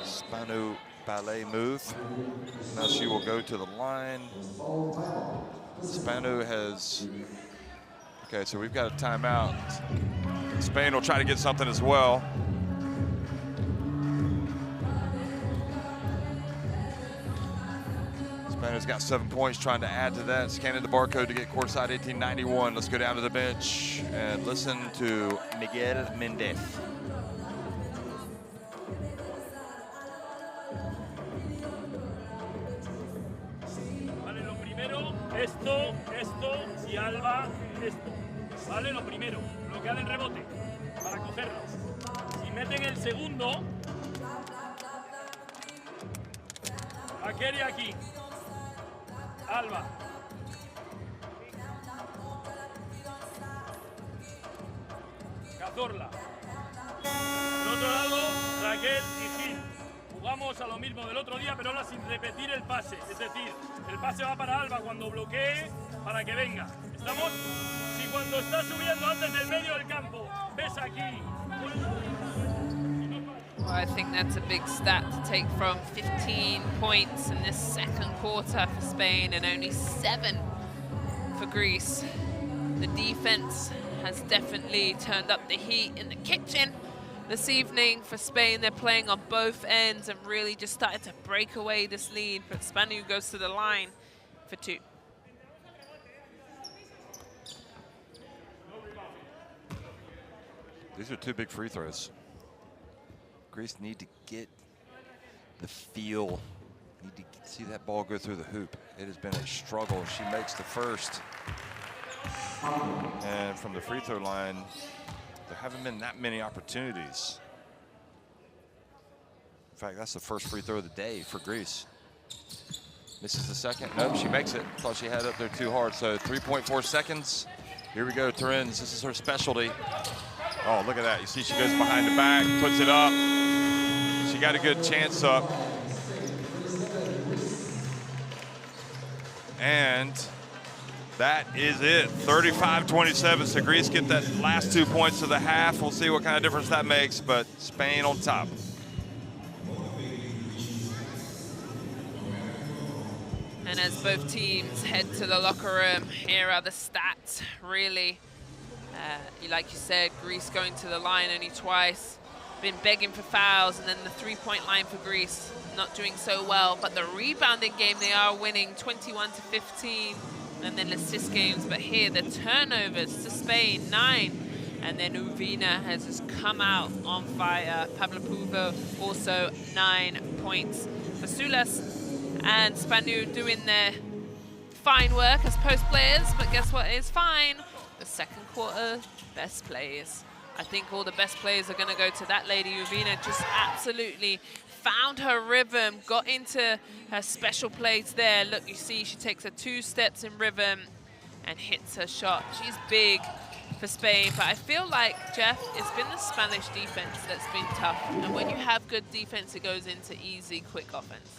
Spanu ballet move. Now she will go to the line. Spanu has, okay, so we've got a timeout. Spain will try to get something as well. Spanu's got 7 points, trying to add to that. Scanning the barcode to get courtside 1891. Let's go down to the bench and listen to Miguel Mendez. Vale, lo primero, esto, y Alba, esto. Vale, lo primero, bloquear el rebote para cogerlos. Si meten el segundo, Akeri aquí. Alba. Cazorla. Por otro lado, Raquel y Gil. Jugamos a lo mismo del otro día, pero ahora sin repetir el pase. Es decir, el pase va para Alba cuando bloquee, para que venga. ¿Estamos? Si cuando está subiendo antes del medio del campo, ves aquí. Well, I think that's a big stat to take from 15 points in this second quarter for Spain and only 7 for Greece. The defense has definitely turned up the heat in the kitchen, this evening for Spain. They're playing on both ends and really just started to break away this lead. But Spanu goes to the line for 2. These are 2 big free throws. Greece need to get the feel. Need to see that ball go through the hoop. It has been a struggle. She makes the first. And from the free throw line, there haven't been that many opportunities. In fact, that's the first free throw of the day for Greece. Misses the second. Nope, she makes it. Thought she had it up there too hard. So 3.4 seconds. Here we go, Terens. This is her specialty. Oh, look at that. You see she goes behind the back, puts it up. She got a good chance up. And that is it. 35-27. So Greece get that last 2 points of the half. We'll see what kind of difference that makes, but Spain on top. And as both teams head to the locker room, here are the stats, really. Like you said, Greece going to the line only twice. Been begging for fouls, and then the 3-point line for Greece not doing so well. But the rebounding game, they are winning 21-15, and then assist games. But here, the turnovers to Spain, 9. And then Uvina has just come out on fire. Pablo Puvo also 9 points. Fasulas and Spanu doing their fine work as post players, but guess what is fine? The second quarter best players. I think all the best players are going to go to that lady. Uvina just absolutely found her rhythm, got into her special plays there. Look, you see she takes her 2 steps in rhythm and hits her shot. She's big for Spain, but I feel like, Jeff, it's been the Spanish defense that's been tough. And when you have good defense, it goes into easy, quick offense.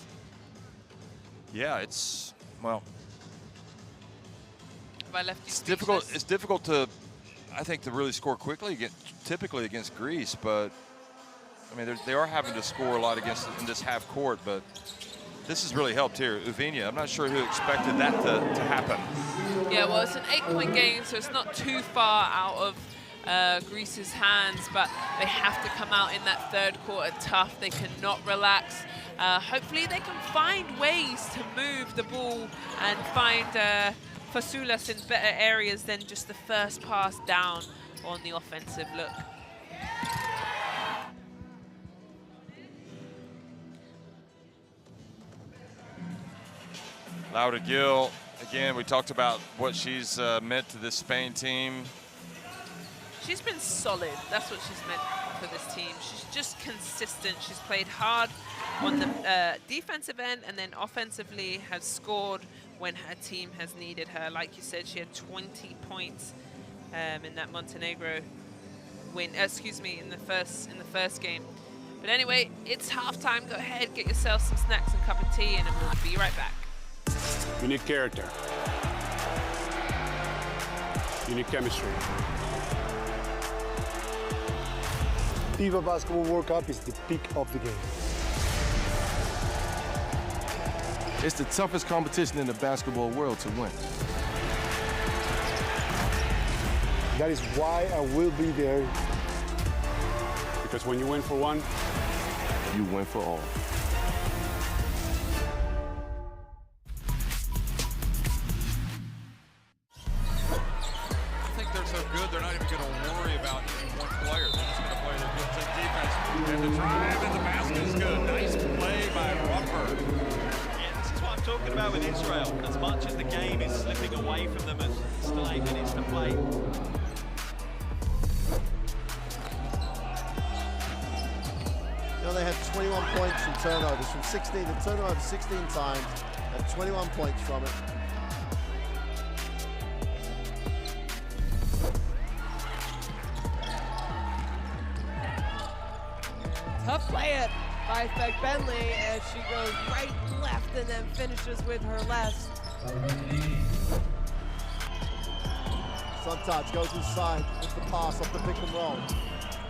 Yeah, it's, well, Have I left you it's difficult. speechless? It's difficult to, I think, to really score quickly typically against Greece, but I mean, they are having to score a lot against in this half court, but this has really helped here. Uvina, I'm not sure who expected that to happen. Yeah, well, it's an 8-point game, so it's not too far out of Greece's hands, but they have to come out in that third quarter tough. They cannot relax. Hopefully they can find ways to move the ball and find Fasulas in better areas than just the first pass down on the offensive look. Laura Gil, again, we talked about what she's meant to this Spain team. She's been solid. That's what she's meant for this team. She's just consistent. She's played hard on the defensive end, and then offensively has scored when her team has needed her. Like you said, she had 20 points in that Montenegro win. Excuse me, in the first game. But anyway, it's halftime. Go ahead, get yourself some snacks and a cup of tea, and we'll be right back. You need character. You need chemistry. FIBA Basketball World Cup is the peak of the game. It's the toughest competition in the basketball world to win. That is why I will be there. Because when you win for one, You win for all. I think they're so good, they're not even going to worry about one player. They're just going to play their good defense. And the drive and the basket is good. Nice play by Rumford. Yeah, this is what I'm talking about with Israel. As much as the game is slipping away from them, it's still 8 minutes to play. You know, they had 21 points from turnovers, from 16. They turned over 16 times, and 21 points from it. Tough play by Beck Bentley as she goes right, left, and then finishes with her left. Sometimes goes inside with the pass off the pick and roll.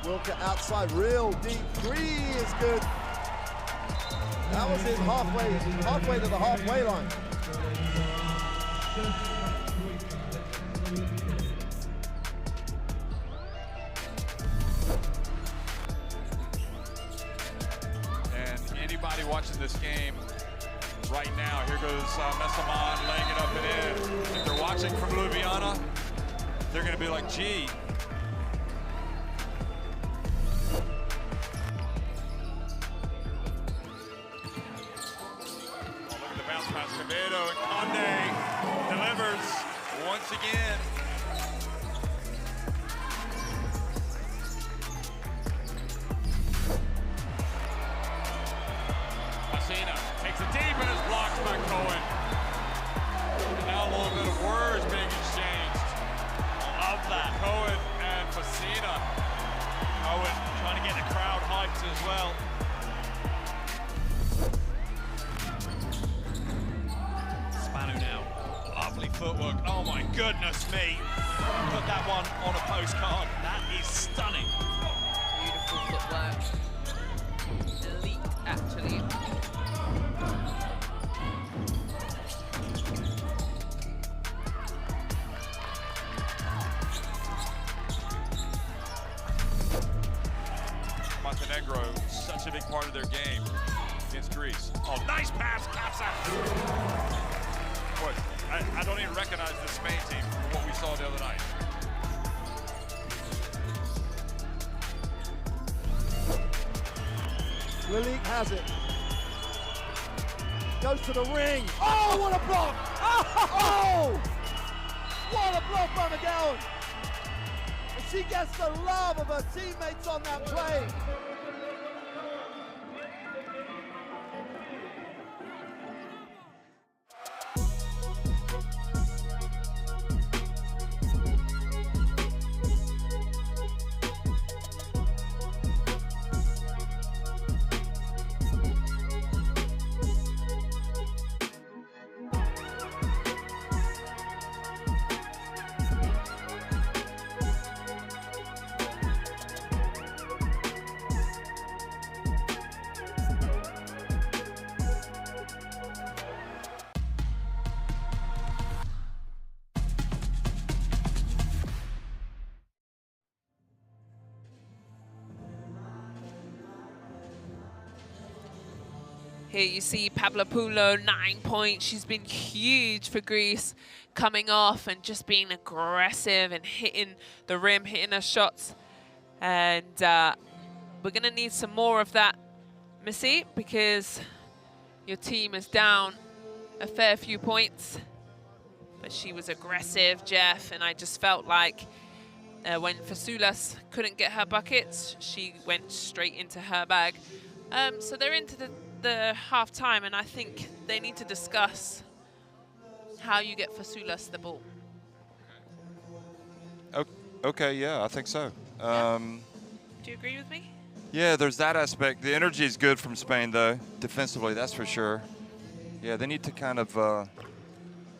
Wilker outside, real deep three is good. That was in halfway to the halfway line. Messamon laying it up and in. If they're watching from Ljubljana, they're going to be like, gee. Oh, look at the bounce pass. Quevedo and Conde delivers once again. Takes it deep and is blocked by Cohen. And now a little bit of words being exchanged. Love that. Cohen and Fasina. Cohen trying to get the crowd hyped as well. Spanu now. Lovely footwork. Oh my goodness me. Put that one on a postcard. That is stunning. Beautiful footwork. Elite, actually. Montenegro, such a big part of their game against Greece. Oh, nice pass, Casa. Boy, I don't even recognize the Spain team from what we saw the other night. Lilik has it. Goes to the ring. Oh, what a block! Oh! What a block by McGowan! And she gets the love of her teammates on that play. Here you see Pavlopoulou, 9 points. She's been huge for Greece, coming off and just being aggressive and hitting the rim, hitting her shots. And we're going to need some more of that, Missy, because your team is down a fair few points. But she was aggressive, Jeff, and I just felt like when Fasoulas couldn't get her buckets, she went straight into her bag. So they're into the half-time, and I think they need to discuss how you get Fasoulas the ball. Okay, yeah, I think so. Yeah. Do you agree with me? Yeah, there's that aspect. The energy is good from Spain, though, defensively, that's for sure. Yeah, they need to kind of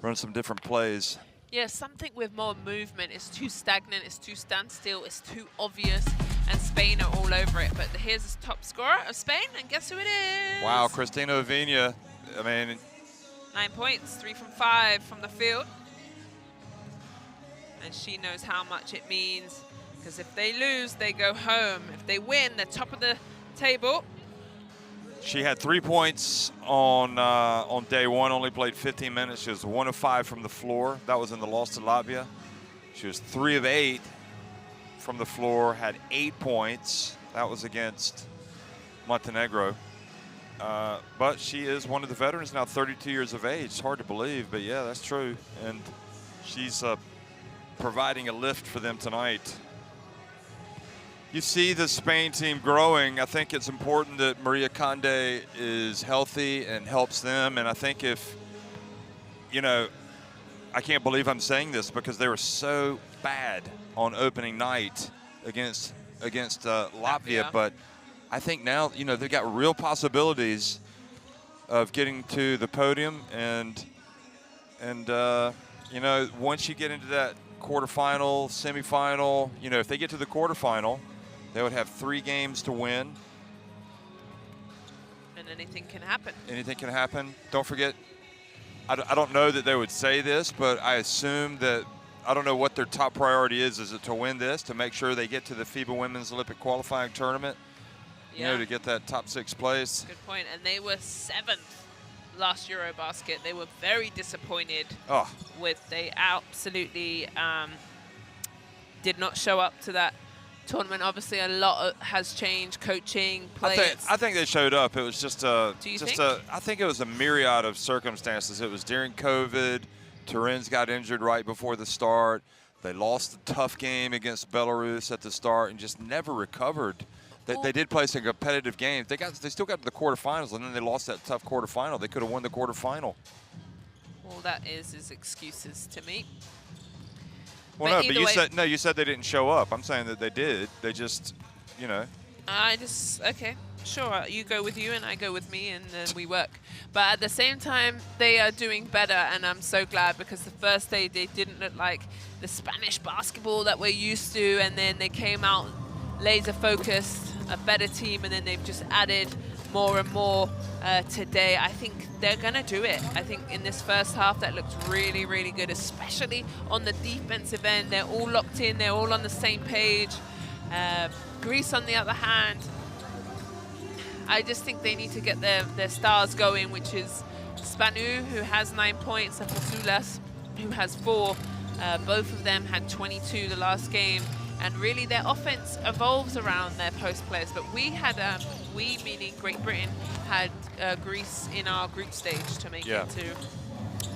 run some different plays. Yeah, something with more movement. It's too stagnant, it's too standstill, it's too obvious, and Spain are all over it. But here's the top scorer of Spain, and guess who it is? Wow, Cristina Ovinha, I mean... 9 points, 3 from 5 from the field. And she knows how much it means, because if they lose, they go home. If they win, they're top of the table. She had 3 points on day one, only played 15 minutes. She was 1 of 5 from the floor. That was in the loss to Latvia. She was 3 of 8 from the floor, had 8 points. That was against Montenegro. But she is one of the veterans now, 32 years of age. It's hard to believe, but yeah, that's true. And she's providing a lift for them tonight. You see the Spain team growing. I think it's important that Maria Conde is healthy and helps them. And I think if, you know, I can't believe I'm saying this because they were so bad on opening night against Latvia. But I think now, you know, they've got real possibilities of getting to the podium. And you know, once you get into that quarterfinal, semifinal, you know, if they get to the quarterfinal, they would have 3 games to win. And anything can happen. Anything can happen. Don't forget, I don't know that they would say this, but I assume that, I don't know what their top priority is. Is it to win this, to make sure they get to the FIBA Women's Olympic qualifying tournament? Yeah. You know, to get that top 6 place. Good point. And they were 7th last EuroBasket. They were very disappointed Oh, with. They absolutely did not show up to that tournament. Obviously, a lot has changed, coaching, players. I think they showed up. It was just a, Do you just think? I think it was a myriad of circumstances. It was during COVID. Turin's got injured right before the start. They lost a tough game against Belarus at the start and just never recovered. They did play some competitive games. They still got to the quarterfinals, and then they lost that tough quarterfinal. They could have won the quarterfinal. All that is excuses to me. Well, But no, but you said they didn't show up. I'm saying that they did. They just, you know. Okay, sure, you go with you and I go with me, and then we work. But at the same time, they are doing better, and I'm so glad, because the first day they didn't look like the Spanish basketball that we're used to, and then they came out laser focused, a better team, and then they've just added more and more today. I think they're gonna do it. I think in this first half that looked really, really good, especially on the defensive end. They're all locked in, they're all on the same page. Greece, on the other hand, I just think they need to get their stars going, which is Spanu, who has 9 points, and Pasulas, who has 4. Both of them had 22 the last game, and really their offense evolves around their post players. But we had, we meaning Great Britain, had Greece in our group stage to make it to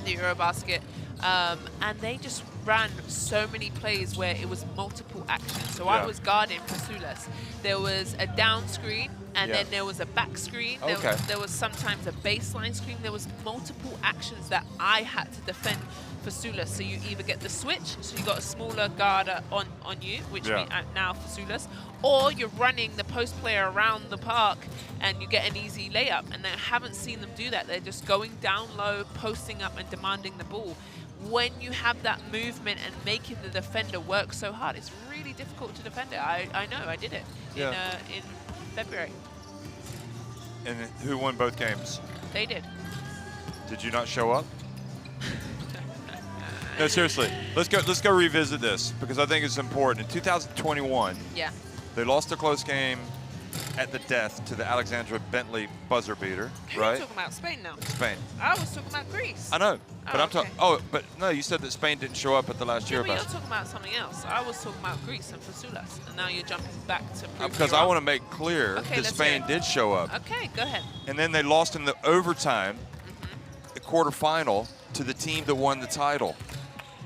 the EuroBasket. And they just ran so many plays where it was multiple actions. So I was guarding Pasulas. There was a down screen, and then there was a back screen. There was sometimes a baseline screen. There was multiple actions that I had to defend Pasulas. So you either get the switch, so you got a smaller guard on you, which now Pasulas, or you're running the post player around the park and you get an easy layup. And I haven't seen them do that. They're just going down low, posting up and demanding the ball. When you have that movement and making the defender work so hard, it's really difficult to defend it. I know, I did it in February. And who won both games? They did. Did you not show up? No, seriously. Let's go revisit this, because I think it's important. In 2021, they lost a close game at the death to the Alexandra Bentley buzzer beater, right? You're talking about Spain now. Spain. I was talking about Greece. I know, but Oh, I'm talking. Oh, but no, you said that Spain didn't show up at the last Yeah, EuroBasket. but you're talking about something else. I was talking about Greece and Pasulas, and now you're jumping back to prove Because me I wrong. want to make clear that let's Spain hear it. did show up. Okay, go ahead. And then they lost in the overtime, the quarterfinal, to the team that won the title.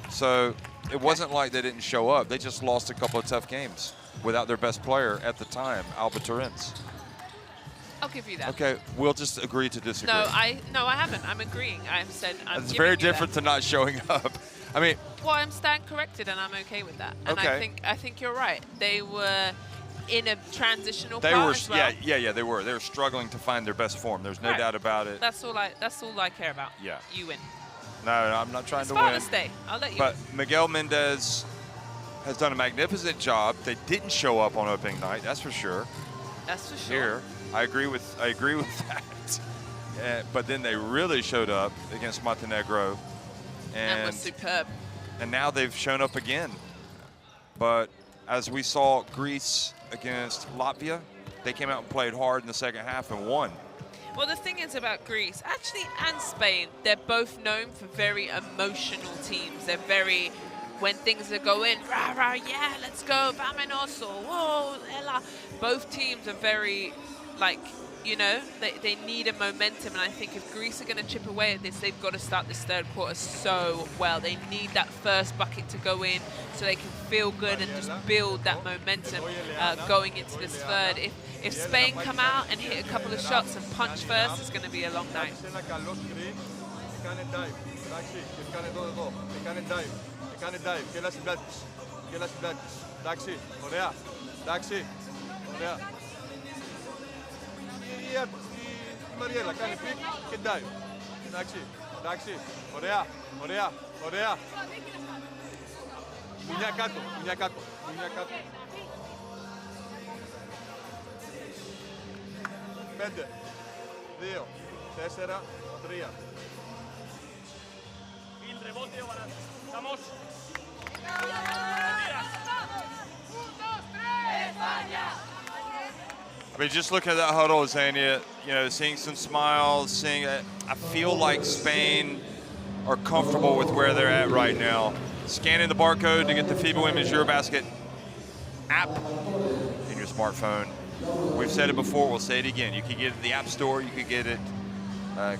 So it wasn't like they didn't show up. They just lost a couple of tough games without their best player at the time, Alba Turin's. I'll give you that. Okay, we'll just agree to disagree. No, I haven't. I'm agreeing. I've said I'm It's giving very you different that. to not showing up. I mean, Well, I'm stand corrected, and I'm okay with that. And Okay. I think you're right. They were in a transitional they part were, as well. they were. They were struggling to find their best form. There's no Right. doubt about it. That's all I care about. Yeah. You win. No, I'm not trying It's to Father's win. Day. I'll let you But win. Miguel Mendez has done a magnificent job. They didn't show up on opening night, that's for sure. That's for sure. Here, I agree with that. But then they really showed up against Montenegro, And was superb. and now they've shown up again. But as we saw Greece against Latvia, they came out and played hard in the second half and won. Well, the thing is about Greece, actually, and Spain, they're both known for very emotional teams. They're very, when things are going, rah, rah, yeah, let's go, vámonos, or whoa, ella. Both teams are very, like, you know, they need a momentum. And I think if Greece are going to chip away at this, they've got to start this third quarter so well. They need that first bucket to go in so they can feel good and just build that momentum going into this third. If Spain come out and hit a couple of shots and punch first, it's going to be a long night. Μαριέλα κάνει πικ και dive. Εντάξει, ωραία. Μουνιά κάτω. 5, 2, 4, 3. El rebote o balance. Vamos. I mean, just look at that huddle, Zania. you know, seeing some smiles, I feel like Spain are comfortable with where they're at right now. Scanning the barcode to get the FIBA Women's EuroBasket app in your smartphone. We've said it before, we'll say it again. You can get it in the App Store, you can get it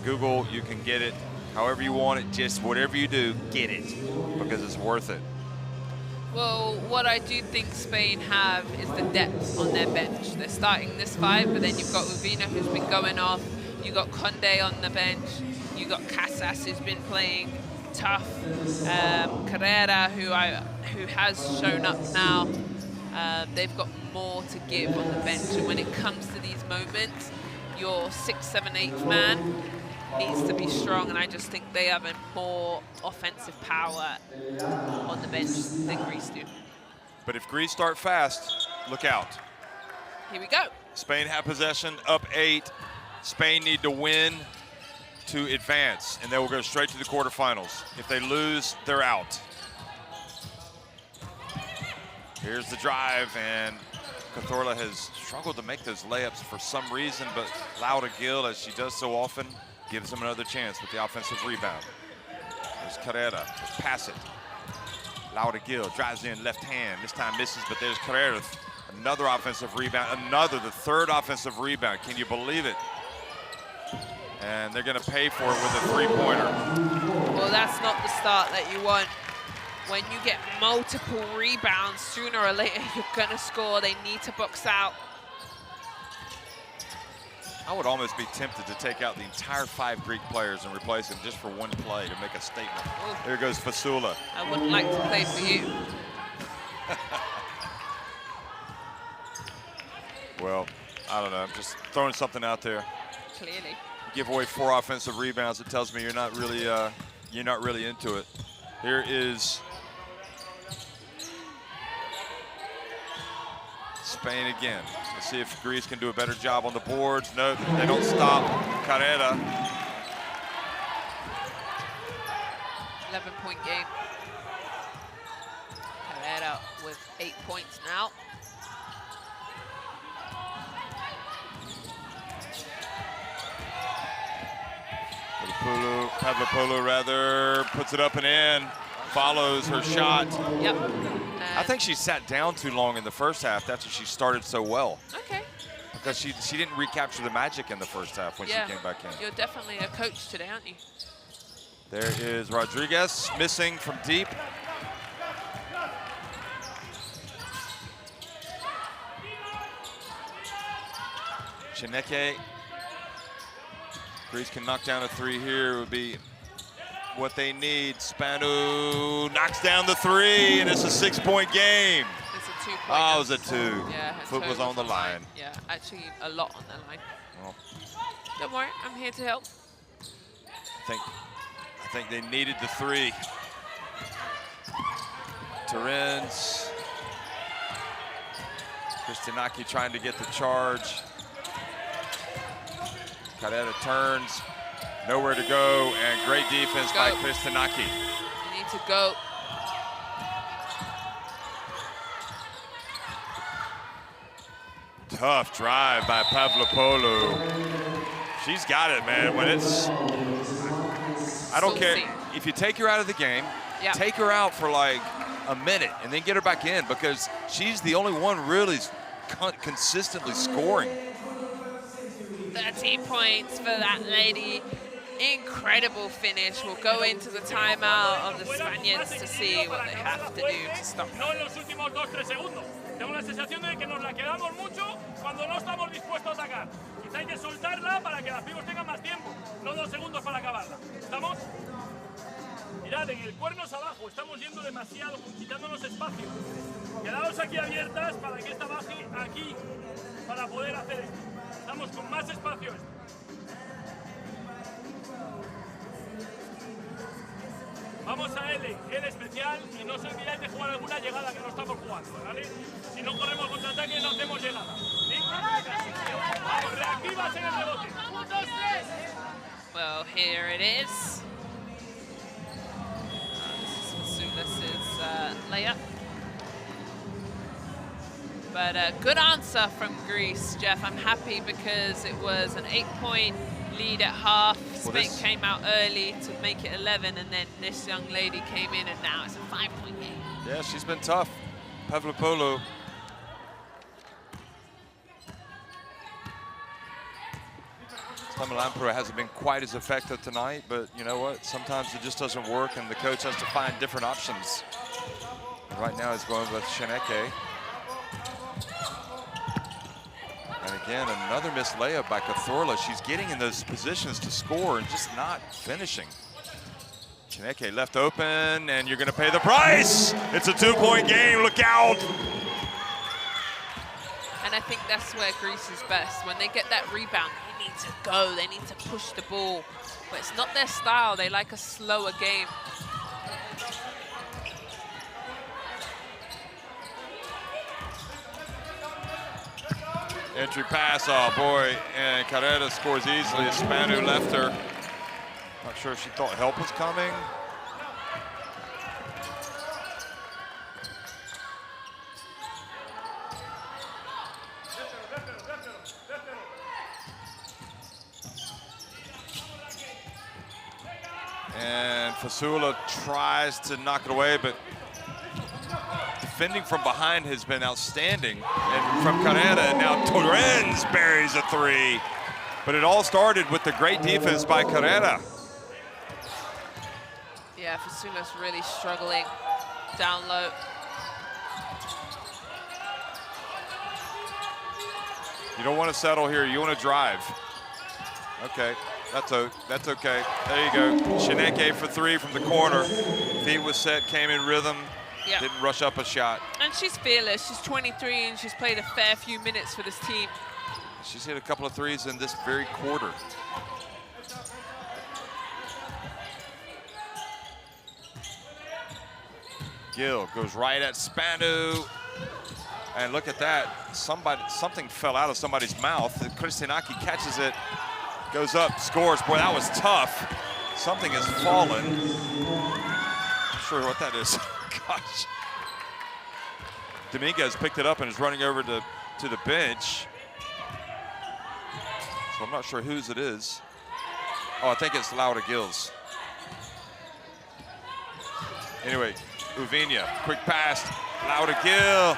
Google, you can get it however you want it, just whatever you do, get it, because it's worth it. Well, what I do think Spain have is the depth on their bench. They're starting this 5, but then you've got Uvina, who's been going off. You've got Conde on the bench. You've got Casas, who's been playing tough. Carrera, who has shown up now. They've got more to give on the bench. And when it comes to these moments, your 6th, 7th, 8th man needs to be strong, and I just think they have a more offensive power on the bench than Greece do. But if Greece start fast, look out. Here we go. Spain have possession, up 8. Spain need to win to advance, and they will go straight to the quarterfinals. If they lose, they're out. Here's the drive, and Cazorla has struggled to make those layups for some reason, but Laura Gil, as she does so often, gives them another chance with the offensive rebound. There's Carrera, just pass it. Laura Gil drives in left hand, this time misses, but there's Carrera, another offensive rebound, the 3rd offensive rebound. Can you believe it? And they're gonna pay for it with a 3-pointer. Well, that's not the start that you want. When you get multiple rebounds, sooner or later you're gonna score. They need to box out. I would almost be tempted to take out the entire 5 Greek players and replace them just for one play to make a statement. Ooh. There goes Fasula. I wouldn't like to play for you. Well, I don't know. I'm just throwing something out there. Clearly. You give away 4 offensive rebounds. It tells me you're not really into it. Here is Spain again. Let's see if Greece can do a better job on the boards. No, they don't stop Carrera. 11-point game. Carrera with 8 points now. Pavlopoulou rather puts it up and in, follows her shot. Yep. I think she sat down too long in the first half. That's why she started so well. Okay. Because she didn't recapture the magic in the first half when she came back in. You're definitely a coach today, aren't you? There is Rodriguez missing from deep. Chineke. Greece can knock down a 3 here. It would be what they need. Spanu knocks down the 3, and it's a 6-point game. It's a 2-point. Oh, it was a 2. Yeah, Foot was on the line. Yeah, actually a lot on the line. Well, don't worry, I'm here to help. I think they needed the 3. Terens. Kristinaki trying to get the charge. Carrera turns, nowhere to go, and great defense by Kristinaki. You need to go. Tough drive by Pavlopoulou. She's got it, man. When it's, I don't care if you take her out of the game, take her out for like a minute and then get her back in, because she's the only one really consistently scoring. 13 points for that lady. Incredible finish. We'll go into the timeout of the Spaniards to see what they have to do to stop her. No en los últimos 2-3 segundos. Tengo la sensación de que nos la quedamos mucho cuando no estamos dispuestos a atacar. Quizá hay que soltarla para que las pibos tengan más tiempo, no 2 segundos para acabarla. ¿Estamos? Mirad, en el cuernos abajo estamos yendo demasiado, quitándonos espacio. Quedaos aquí abiertas para que esta baje aquí, para poder hacer esto. Estamos con más espacio. Vamos a L especial, y no os olvidéis de jugar alguna llegada que no estamos jugando, ¿vale? Si no corremos contraataque, no hacemos llegada. ¿Sí? Vamos, reactivas en el rebote. 1, 2, 3. Well, here it is. This is Fasulis' layup. But a good answer from Greece, Jeff. I'm happy because it was an 8-point lead at half. Spain came out early to make it 11, and then this young lady came in, and now it's a 5-point game. Yeah, she's been tough. Pavlopoulou. Stamalampura hasn't been quite as effective tonight, but you know what? Sometimes it just doesn't work, and the coach has to find different options. And right now he's going with Sheneke. And again, another missed layup by Cazorla. She's getting in those positions to score and just not finishing. Sheneke left open, and you're going to pay the price. It's a 2-point game. Look out. And I think that's where Greece is best. When they get that rebound, they need to go. They need to push the ball. But it's not their style. They like a slower game. Entry pass, oh boy, and Carrera scores easily. Spanu left her. Not sure if she thought help was coming. And Fasula tries to knock it away, but defending from behind has been outstanding. And from Carrera, and now Torrens buries a 3. But it all started with the great defense by Carrera. Yeah, Fasula's really struggling down low. You don't want to settle here, you want to drive. Okay, that's okay. There you go. Sheneke for 3 from the corner. Feet was set, came in rhythm. Yeah. Didn't rush up a shot. And she's fearless. She's 23 and she's played a fair few minutes for this team. She's hit a couple of 3s in this very quarter. Gill goes right at Spanu. And look at that. Something fell out of somebody's mouth. Kristinaki catches it, goes up, scores. Boy, that was tough. Something has fallen. I'm not sure what that is. Gosh. Dominguez picked it up and is running over to the bench. So I'm not sure whose it is. Oh, I think it's Laura Gill's. Anyway, Uvinia, quick pass, Laura Gill.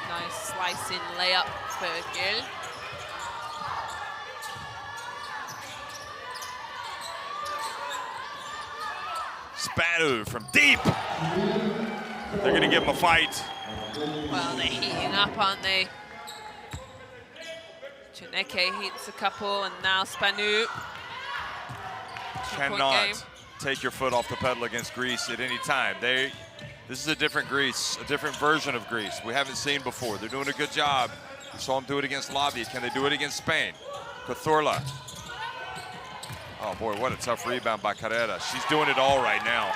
Nice slicing layup for Gill. Spanu from deep. They're going to give him a fight. Well, they're heating up, aren't they? Sheneke heats a couple, and now Spanu. Cannot take your foot off the pedal against Greece at any time. This is a different Greece, a different version of Greece we haven't seen before. They're doing a good job. We saw them do it against Latvia. Can they do it against Spain? Cazorla. Oh boy, what a tough rebound by Carrera. She's doing it all right now.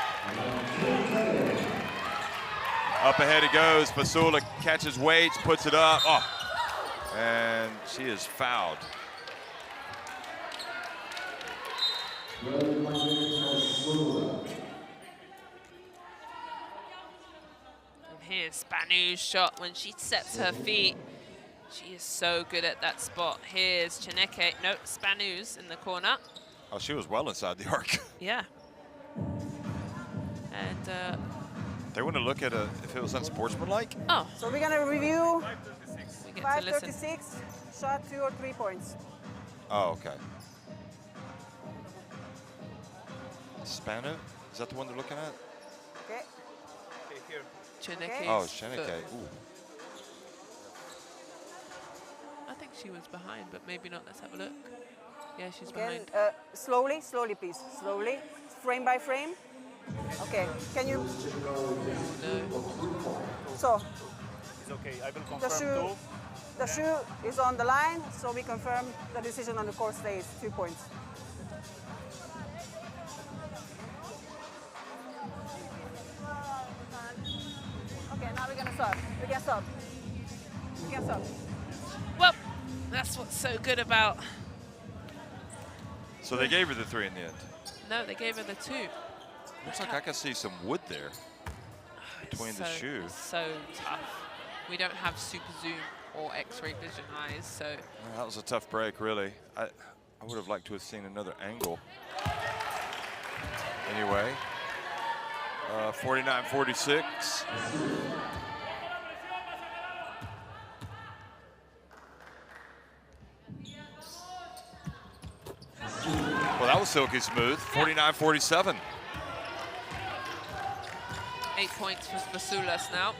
Up ahead it goes. Fasula catches weights, puts it up. Oh, and she is fouled. And here's Spanu's shot when she sets her feet. She is so good at that spot. Here's Sheneke. No, Spanu's in the corner. Oh, she was well inside the arc. Yeah. And they want to look at if it was unsportsmanlike. Oh. So we're gonna review 5:36. Shot 2 or 3 points. Oh, okay. Spanu? Is that the one they're looking at? Okay. Okay, here. Sheneke's Oh, Sheneke. foot. Ooh. I think she was behind, but maybe not. Let's have a look. Yeah, she's Again, behind. slowly, please. Slowly, frame by frame. Okay, can you? So. It's okay, I will confirm The shoe is on the line, so we confirm the decision on the court stays 2 points. Okay, now we're gonna sub. We can sub. We can sub. Well, that's what's so good about. So they gave her the 3 in the end. No, they gave her the 2. Looks like I can see some wood there between the shoe. It's so tough. We don't have super zoom or X-ray vision eyes, so. Well, that was a tough break, really. I would have liked to have seen another angle. Anyway, 49-46. Well, that was silky smooth. 49-47. 8 points for Vasulas now.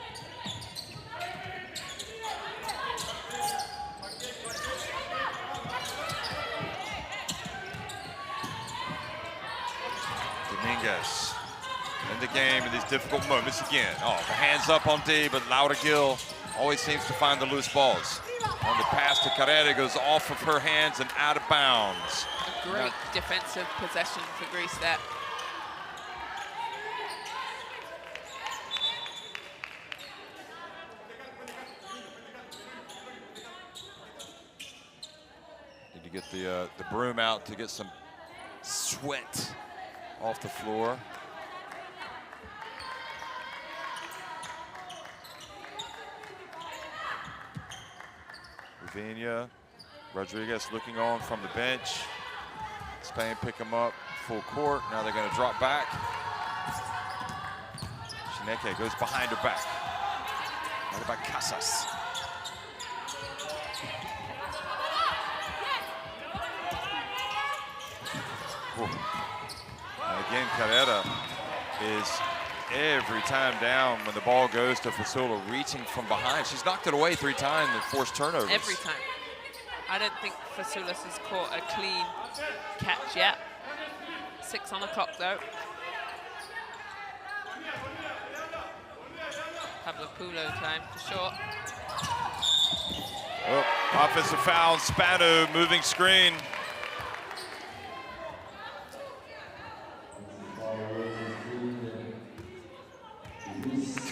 Dominguez in the game in these difficult moments again. Oh, the hands up on D, but Laura Gil always seems to find the loose balls. On the pass to Carrera, goes off of her hands and out of bounds. A great defensive possession for Greece there. Need to get the broom out to get some sweat off the floor. Ravinia, Rodriguez looking on from the bench. Spain pick him up full court. Now they're going to drop back. Shineke goes behind her back. What about Casas? And again, Carrera is every time down when the ball goes to Fasula, reaching from behind. She's knocked it away 3 times and forced turnovers. Every time. I don't think Vasulas has caught a clean catch yet. 6 on the clock though. Pavlopoulou time for sure. Oh, offensive foul, Spanu, moving screen.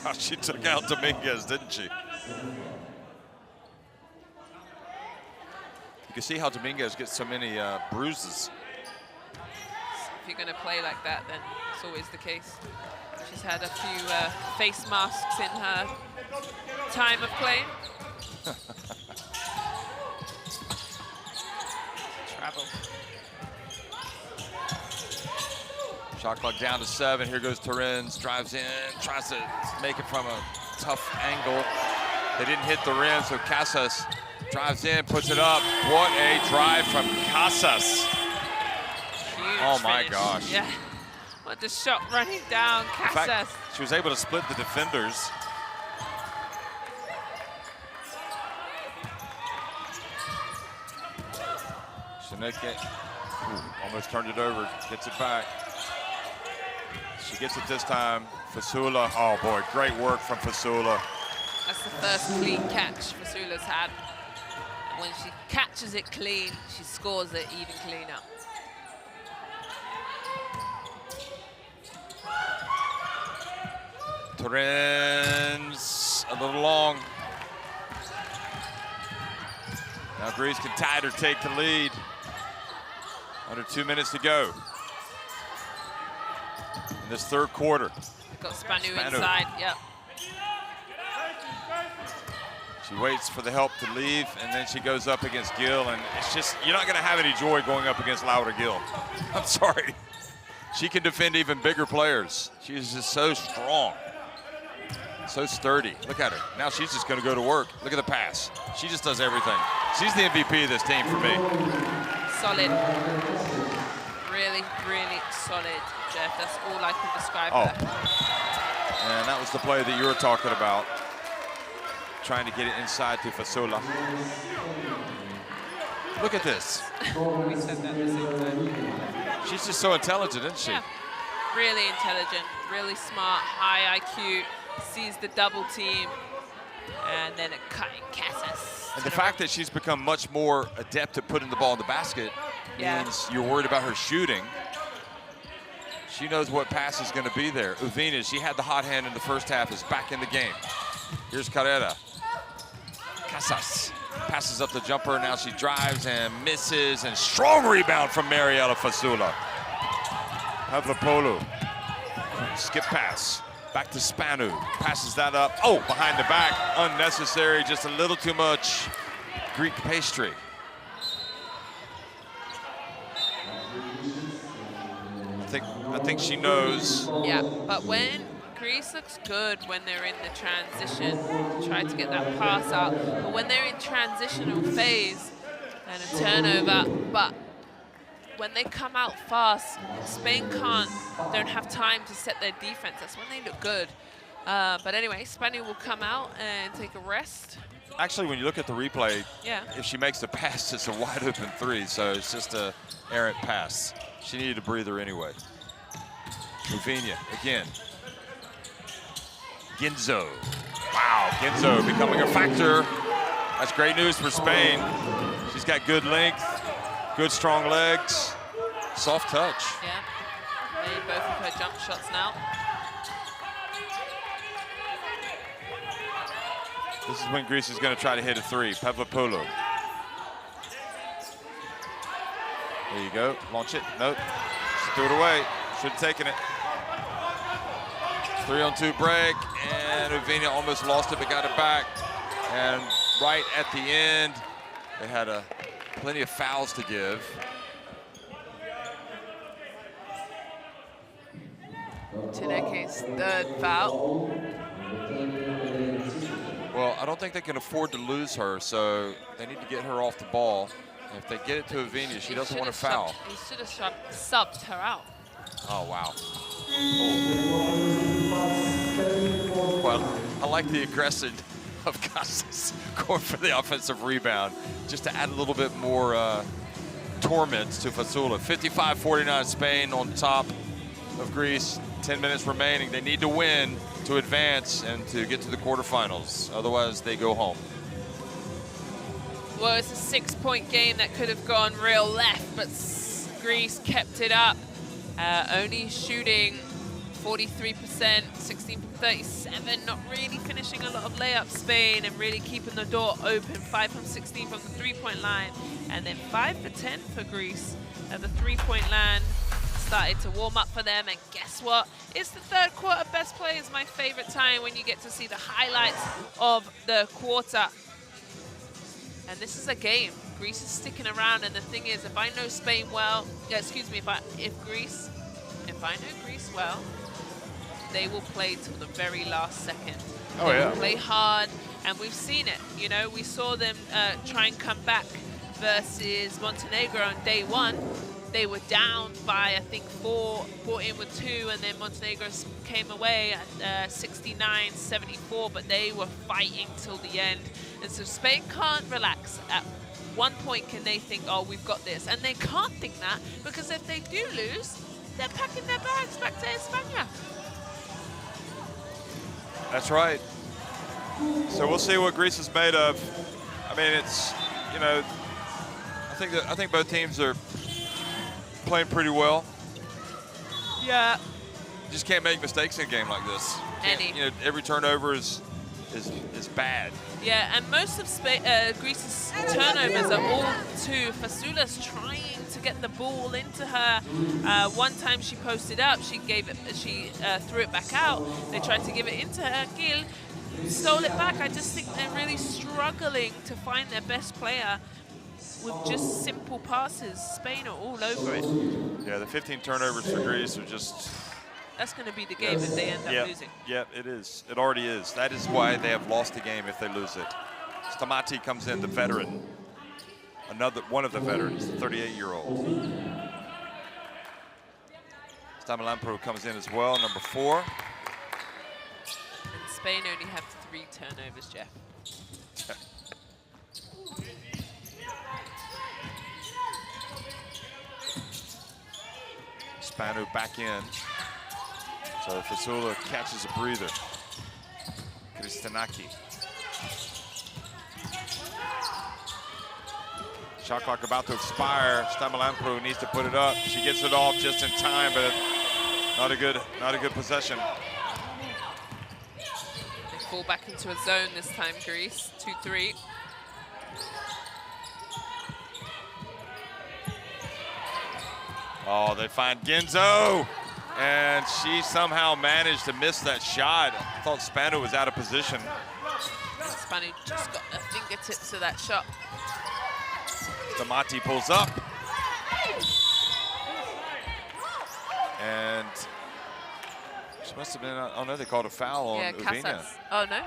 Gosh, she took out Dominguez, didn't she? You can see how Dominguez gets so many bruises. If you're going to play like that, then it's always the case. She's had a few face masks in her time of playing. Travel. Shot clock down to 7. Here goes Terrence, drives in, tries to make it from a tough angle. They didn't hit the rim, so Casas drives in, puts it up. What a drive from Casas. Huge oh my finish. gosh. Yeah. What the shot running down, Casas. In fact, she was able to split the defenders. Shineke almost turned it over, gets it back. She gets it this time. Fasula, oh boy, great work from Fasula. That's the first clean catch Fasula's had. And when she catches it clean, she scores it even cleaner. Torrens a little long. Now Greece can tie it or take the lead. Under 2 minutes to go in this third quarter. Got Spanu inside, yep. She waits for the help to leave, and then she goes up against Gill, and it's just, you're not gonna have any joy going up against Laura Gill. I'm sorry. She can defend even bigger players. She's just so strong, so sturdy. Look at her. Now she's just gonna go to work. Look at the pass. She just does everything. She's the MVP of this team for me. Solid. Really, really solid, Jeff. That's all I can describe her. And that was the play that you were talking about. Trying to get it inside to Fasula. Look at this. We said that at the same time. She's just so intelligent, isn't she? Yeah. Really intelligent, really smart, high IQ, sees the double team, and then a cutting Casas. And the fact that she's become much more adept at putting the ball in the basket means you're worried about her shooting. She knows what pass is going to be there. Uvina, she had the hot hand in the first half, is back in the game. Here's Carrera. Casas passes up the jumper. Now she drives and misses, and strong rebound from Mariela Fasula. Pavlopoulou Skip pass. Back to Spanu. Passes that up. Oh, behind the back. Unnecessary. Just a little too much Greek pastry. I think she knows. Yeah, but when Greece looks good when they're in the transition, try to get that pass out. But when they're in transitional phase and a turnover, but when they come out fast, Spain don't have time to set their defense. That's when they look good. But anyway, Spanu will come out and take a rest. Actually, when you look at the replay, yeah, if she makes the pass, it's a wide open three, so it's just a errant pass. She needed a breather anyway. Uvinia again. Ginzo. Wow, Ginzo becoming a factor. That's great news for Spain. She's got good length, good strong legs, soft touch. Yeah, made both of her jump shots now. This is when Greece is going to try to hit a three. Pavlopoulou. There you go. Launch it. Nope. She threw it away. Should have taken it. 3-on-2 break, and Uvinia almost lost it, but got it back. And right at the end, they had plenty of fouls to give. Tineke's third foul. Well, I don't think they can afford to lose her, so they need to get her off the ball. And if they get it to Uvinia, she doesn't want to foul. He should have subbed her out. Oh, wow. Oh. Well, I like the aggression of Casas going for the offensive rebound, just to add a little bit more torment to Fasula. 55-49 Spain on top of Greece. 10 minutes remaining. They need to win to advance and to get to the quarterfinals. Otherwise, they go home. Well, it's a 6-point game that could have gone real left, but Greece kept it up. Only shooting 43%, 16 from 37, not really finishing a lot of layups, Spain, and really keeping the door open. 5 from 16 from the three-point line, and then 5 for 10 for Greece at the three-point line. Started to warm up for them, and guess what? It's the third quarter. Best play is my favorite time when you get to see the highlights of the quarter. And this is a game. Greece is sticking around, and the thing is, if I know Spain well, if I know Greece well, they will play till the very last second. Oh, they yeah. will play hard, and we've seen it. You know, we saw them try and come back versus Montenegro on day one. They were down by, I think, 4, brought in with 2, and then Montenegro came away at 69-74, but they were fighting till the end. And so Spain can't relax. At one point can they think, oh, we've got this, and they can't think that, because if they do lose, they're packing their bags back to España. That's right. So we'll see what Greece is made of. I mean, it's, you know, I think both teams are playing pretty well. Yeah. You just can't make mistakes in a game like this. You know, every turnover is bad. Yeah, and most of Greece's turnovers are all to Fasula's trying to get the ball into her. One time she posted up, she threw it back out. They tried to give it into her. Gil stole it back. I just think they're really struggling to find their best player with just simple passes. Spain are all over it. Yeah, the 15 turnovers for Greece are just... That's going to be the game if they end up losing. Yep, it is. It already is. That is why they have lost the game if they lose it. Stamati comes in, the veteran. One of the veterans, the 38-year-old. Stamalampro comes in as well, number 4. And Spain only have 3 turnovers, Jeff. Spanu back in. So Fasula catches a breather. Kristanaki. Shot clock about to expire. Stamalampro needs to put it up. She gets it off just in time, but not a good possession. They fall back into a zone this time, Greece. 2-3. Oh, they find Ginzo. And she somehow managed to miss that shot. I thought Spano was out of position. Spano just got the fingertips of that shot. Stamati pulls up. And she must have been, oh no, they called a foul on Uvina. Casas. Oh, no?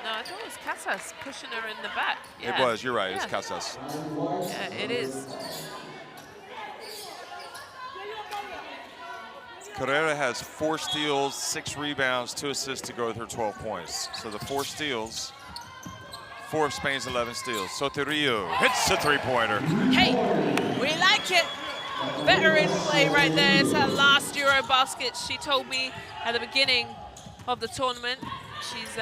No, I thought it was Casas pushing her in the back. Yeah. It was, you're right, it's Casas. Yeah, it is. Carrera has 4 steals, 6 rebounds, 2 assists to go with her 12 points. So the 4 steals, 4 of Spain's 11 steals. Soterio hits a 3-pointer. Hey, we like it. Veteran play right there. It's her last EuroBasket. She told me at the beginning of the tournament she's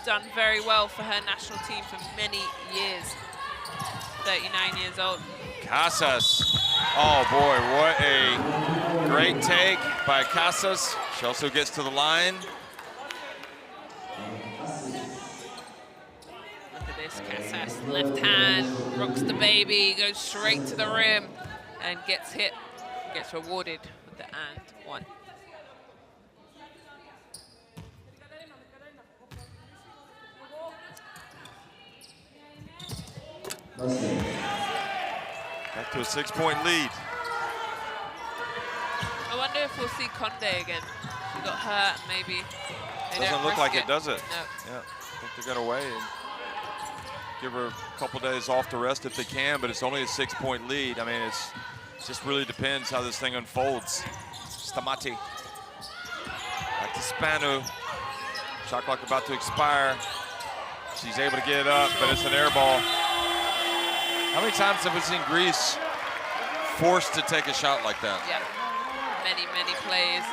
done very well for her national team for many years. 39 years old. Casas. Oh boy, what a great take by Casas. She also gets to the line. Look at this, Casas, left hand, rocks the baby, goes straight to the rim and gets hit, gets rewarded with the and one. Back to a 6-point lead. I wonder if we'll see Conde again. She got hurt, maybe. Doesn't look like it, does it? No. Yeah, I think they're gonna wait and give her a couple days off to rest if they can, but it's only a 6-point lead. I mean, it just really depends how this thing unfolds. Stamati. Back to Spanu. Shot clock about to expire. She's able to get it up, but it's an air ball. How many times have we seen Greece forced to take a shot like that? Yeah, many, many plays.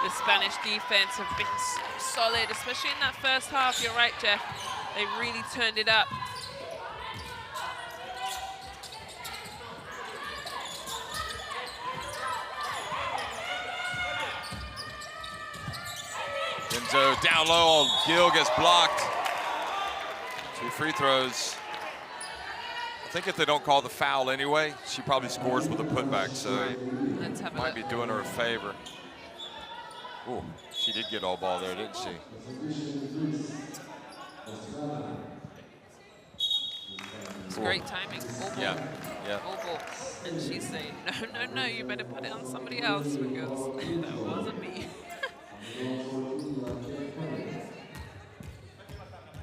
The Spanish defense have been so solid, especially in that first half. You're right, Jeff. They really turned it up. Enzo down low, Gill gets blocked. 2 free throws. I think if they don't call the foul anyway, she probably scores with a putback, so Let's have a might be look. doing her a favor. Ooh, she did get all ball there, didn't she? It's great timing. All ball. Yeah, yeah. All ball. And she's saying, no, no, no, you better put it on somebody else because that wasn't me.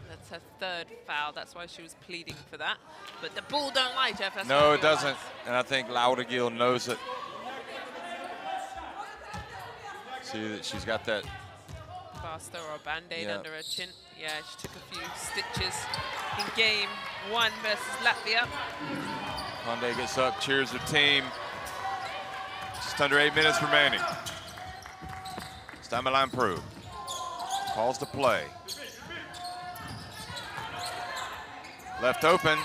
That's her 3rd foul. That's why she was pleading for that. But the ball don't lie, Jeff. That's No, what it doesn't. And I think Laura Gill knows it. See that she's got that. Faster or a band-aid under her chin. Yeah, she took a few stitches in game 1 versus Latvia. Conde gets up, cheers the team. Just under 8 minutes remaining. Stamalamprou calls the play. Left open.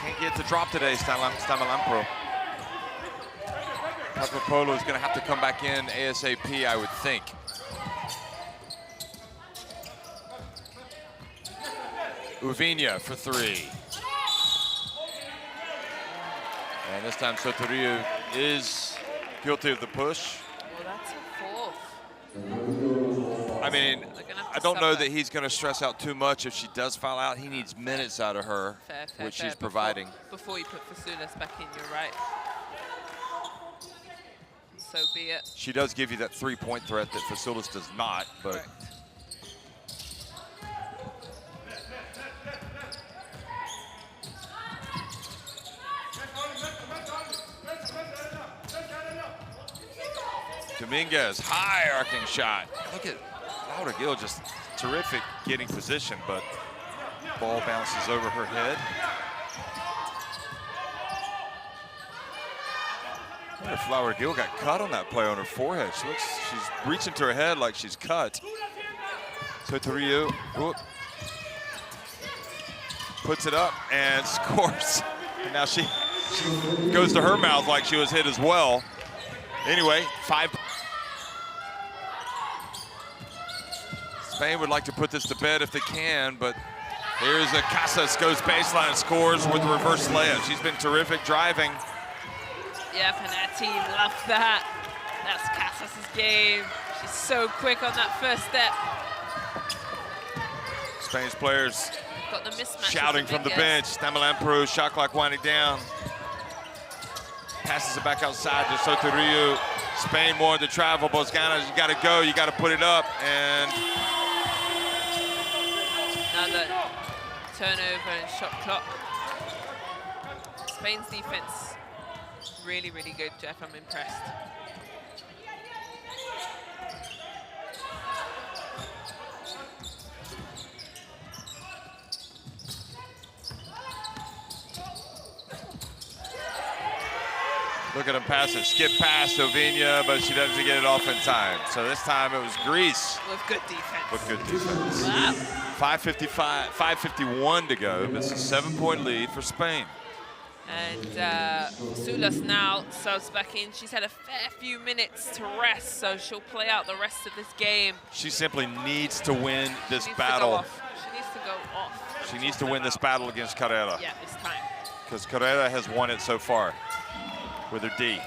Can't get the drop today, Stamalamprou. Papapoulou is going to have to come back in ASAP, I would think. Uvina for 3. And this time Soterio is guilty of the push. Well, that's a 4th. I mean, I don't know that he's going to stress out too much if she does foul out. He needs minutes out of her, which she's providing. Before you put Fasoulas back in, you're right. So be it. She does give you that 3-point threat that Fasoulas does not, but. Correct. Dominguez, high arcing shot. Look at Laura Gill, just terrific getting position, but ball bounces over her head. I wonder if Laura Gill got cut on that play on her forehead. She's reaching to her head like she's cut. Soterio puts it up and scores. And now she goes to her mouth like she was hit as well. Anyway, 5. Spain would like to put this to bed if they can, but here's a Casas goes baseline and scores with the reverse layup. She's been terrific driving. Yeah, Panetti, love that. That's Casas's game. She's so quick on that first step. Spain's players Got the mismatch shouting from the bench. Stamalamprou, shot clock winding down. Passes it back outside to Sotorio. Spain wanted to travel. Bosgana, you got to go. You got to put it up. And another turnover and shot clock. Spain's defense, really, really good, Jeff. I'm impressed. look at him pass it. Skip past Ovinia, but she doesn't get it off in time. So this time it was Greece. With good defense. With good defense. Wow. 5:51 to go. It's a 7-point lead for Spain. And Sulas now subs back in. She's had a fair few minutes to rest, so she'll play out the rest of this game. She simply needs to win this She battle. needs to go off. She needs to win this battle against Carrera. Yeah, it's time. Because Carrera has won it so far with her D.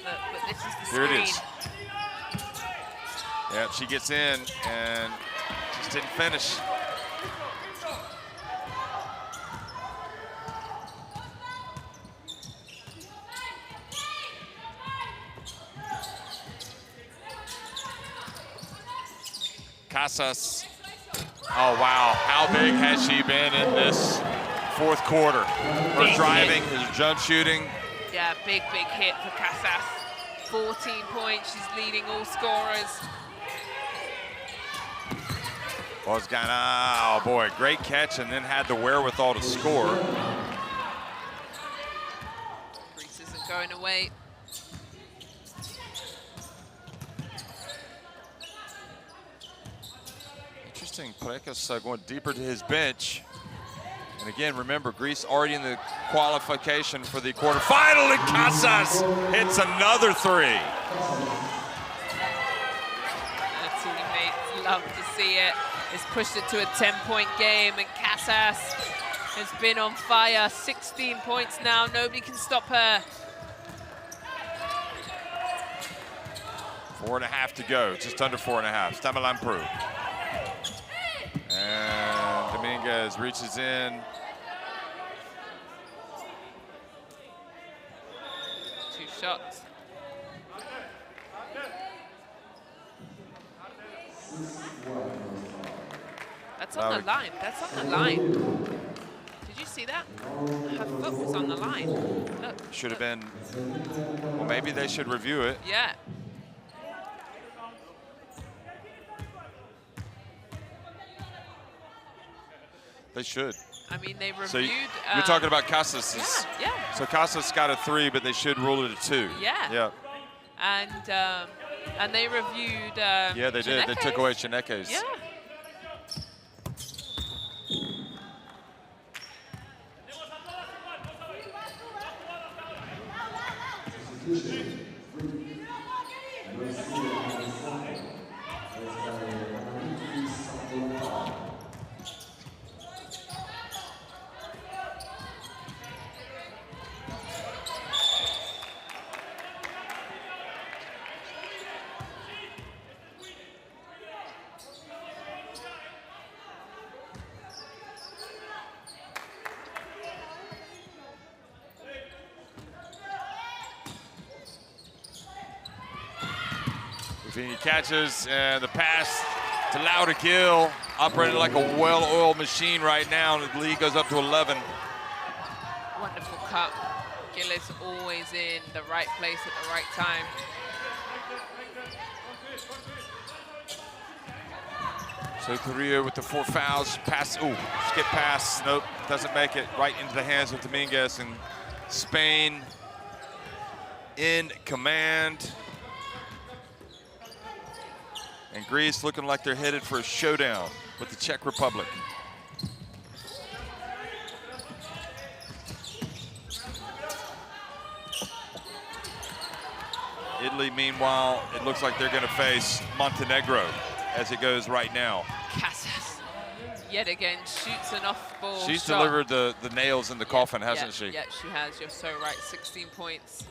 But this is the Here screen. it is. Yeah, she gets in and just didn't finish. Casas. Oh, wow. How big has she been in this fourth quarter? Her Big driving, hit. her jump shooting. Yeah, big hit for Casas. 14 points. She's leading all scorers. Bosgana, oh boy, great catch and then had the wherewithal to score. Greece isn't going away. Interesting, Parekas going deeper to his bench. And again, remember, Greece already in the qualification for the quarterfinal, and Casas hits another three. Her teammates love to see it. It's pushed it to a 10-point game, and Casas has been on fire. 16 points now, nobody can stop her. 4.5 to go, just under 4.5. Stamalamprou. And Dominguez reaches in. 2 shots. That's on the line. That's on the line. Did you see that? Her foot was on the line. Look. Should have been, well, maybe they should review it. Yeah. They should. I mean, they reviewed. So you're talking about Casas. Yeah. So Casas got a 3, but they should rule it a 2. Yeah. Yeah. And they reviewed. Yeah, they did. They took away Chineke's. Yeah. He catches and the pass to Laura Gill, operating like a well-oiled machine right now. The lead goes up to 11. Wonderful cut. Gill is always in the right place at the right time. So Carrillo with the 4 fouls. Pass, ooh, skip pass. Nope, doesn't make it. Right into the hands of Dominguez, and Spain in command. And Greece looking like they're headed for a showdown with the Czech Republic. Italy, meanwhile, it looks like they're going to face Montenegro as it goes right now. Casas. yet again shoots an off-ball She's shot. delivered the nails in the coffin, hasn't she? Yeah, she has. You're so right. 16 points.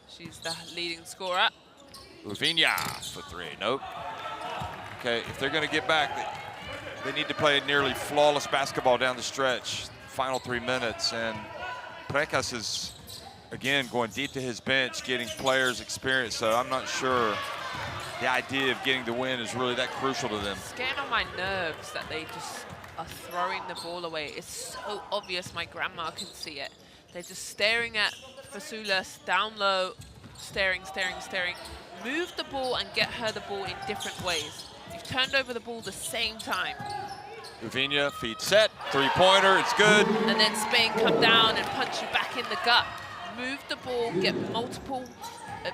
She's the leading scorer. Uvinia for 3. Nope. Okay, if they're going to get back, they need to play nearly flawless basketball down the stretch. Final 3 minutes, and Precas is again going deep to his bench, getting players experience. So I'm not sure the idea of getting the win is really that crucial to them. It's getting on my nerves that they just are throwing the ball away. It's so obvious. My grandma can see it. They're just staring at Fasulas down low, staring. Move the ball and get her the ball in different ways. You've turned over the ball the same time. Uvinia, feet set, 3-pointer, it's good. And then Spain come down and punch you back in the gut. Move the ball, get multiple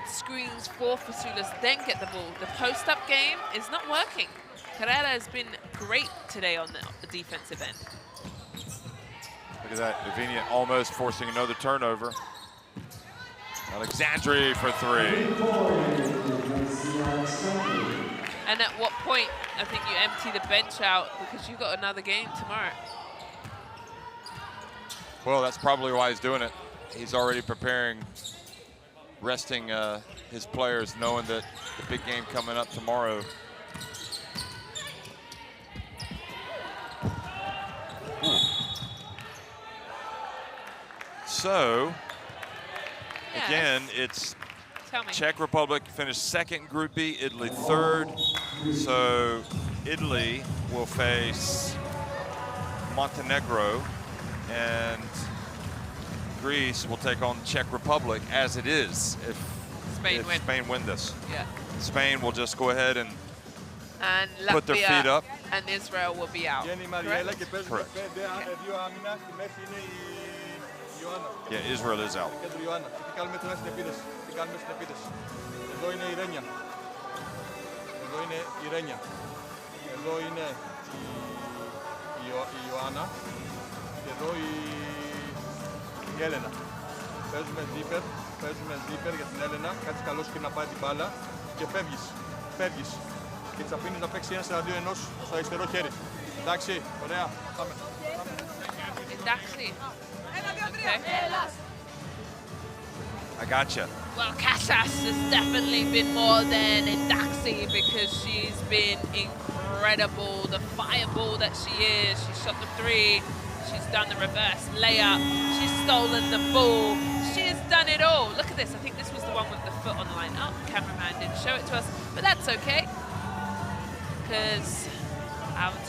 screens for Fasulas, then get the ball. The post-up game is not working. Carrera has been great today on the defensive end. Look at that, Uvinia almost forcing another turnover. Alexandri for 3. And at what point, I think you empty the bench out because you've got another game tomorrow. Well, that's probably why he's doing it. He's already preparing, resting his players, knowing that the big game coming up tomorrow. Ooh. So, again, it's Czech Republic finished second in Group B, Italy third. So Italy will face Montenegro, and Greece will take on the Czech Republic as it is if Spain win this. Yeah. Spain will just go ahead and Latvia put their feet up. And Israel will be out. Correct. Yeah, Israel is out. Εδώ είναι η Ρένια. Εδώ είναι η Ρένια. Εδώ είναι η Ιωάννα. Και εδώ η Έλενα. Παίζουμε δίπερ για την Έλενα. Κάτσε καλώς και να πάει την μπάλα. Και φεύγεις. Και της αφήνεις να παίξει 1-2 στο αριστερό χέρι. Εντάξει, ωραία. Πάμε. Εντάξει. I gotcha. Well, Casas has definitely been more than Indaxi because she's been incredible. The fireball that she is. She shot the 3. She's done the reverse layup. She's stolen the ball. She has done it all. Look at this. I think this was the one with the foot on the line. Oh, the cameraman didn't show it to us, but that's okay because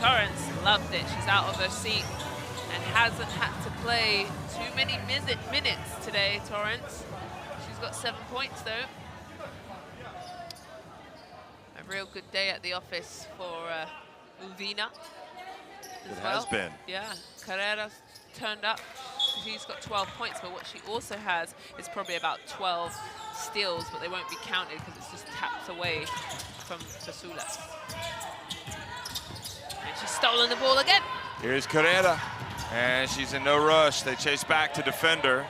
Torrance loved it. She's out of her seat and hasn't had to play too many minutes today, Torrance. She's got 7 points though. A real good day at the office for Uvina. It has been. Yeah, Carrera's turned up. She's got 12 points, but what she also has is probably about 12 steals, but they won't be counted because it's just taps away from Fasulas. And she's stolen the ball again. Here's Carrera, and she's in no rush. They chase back to defender.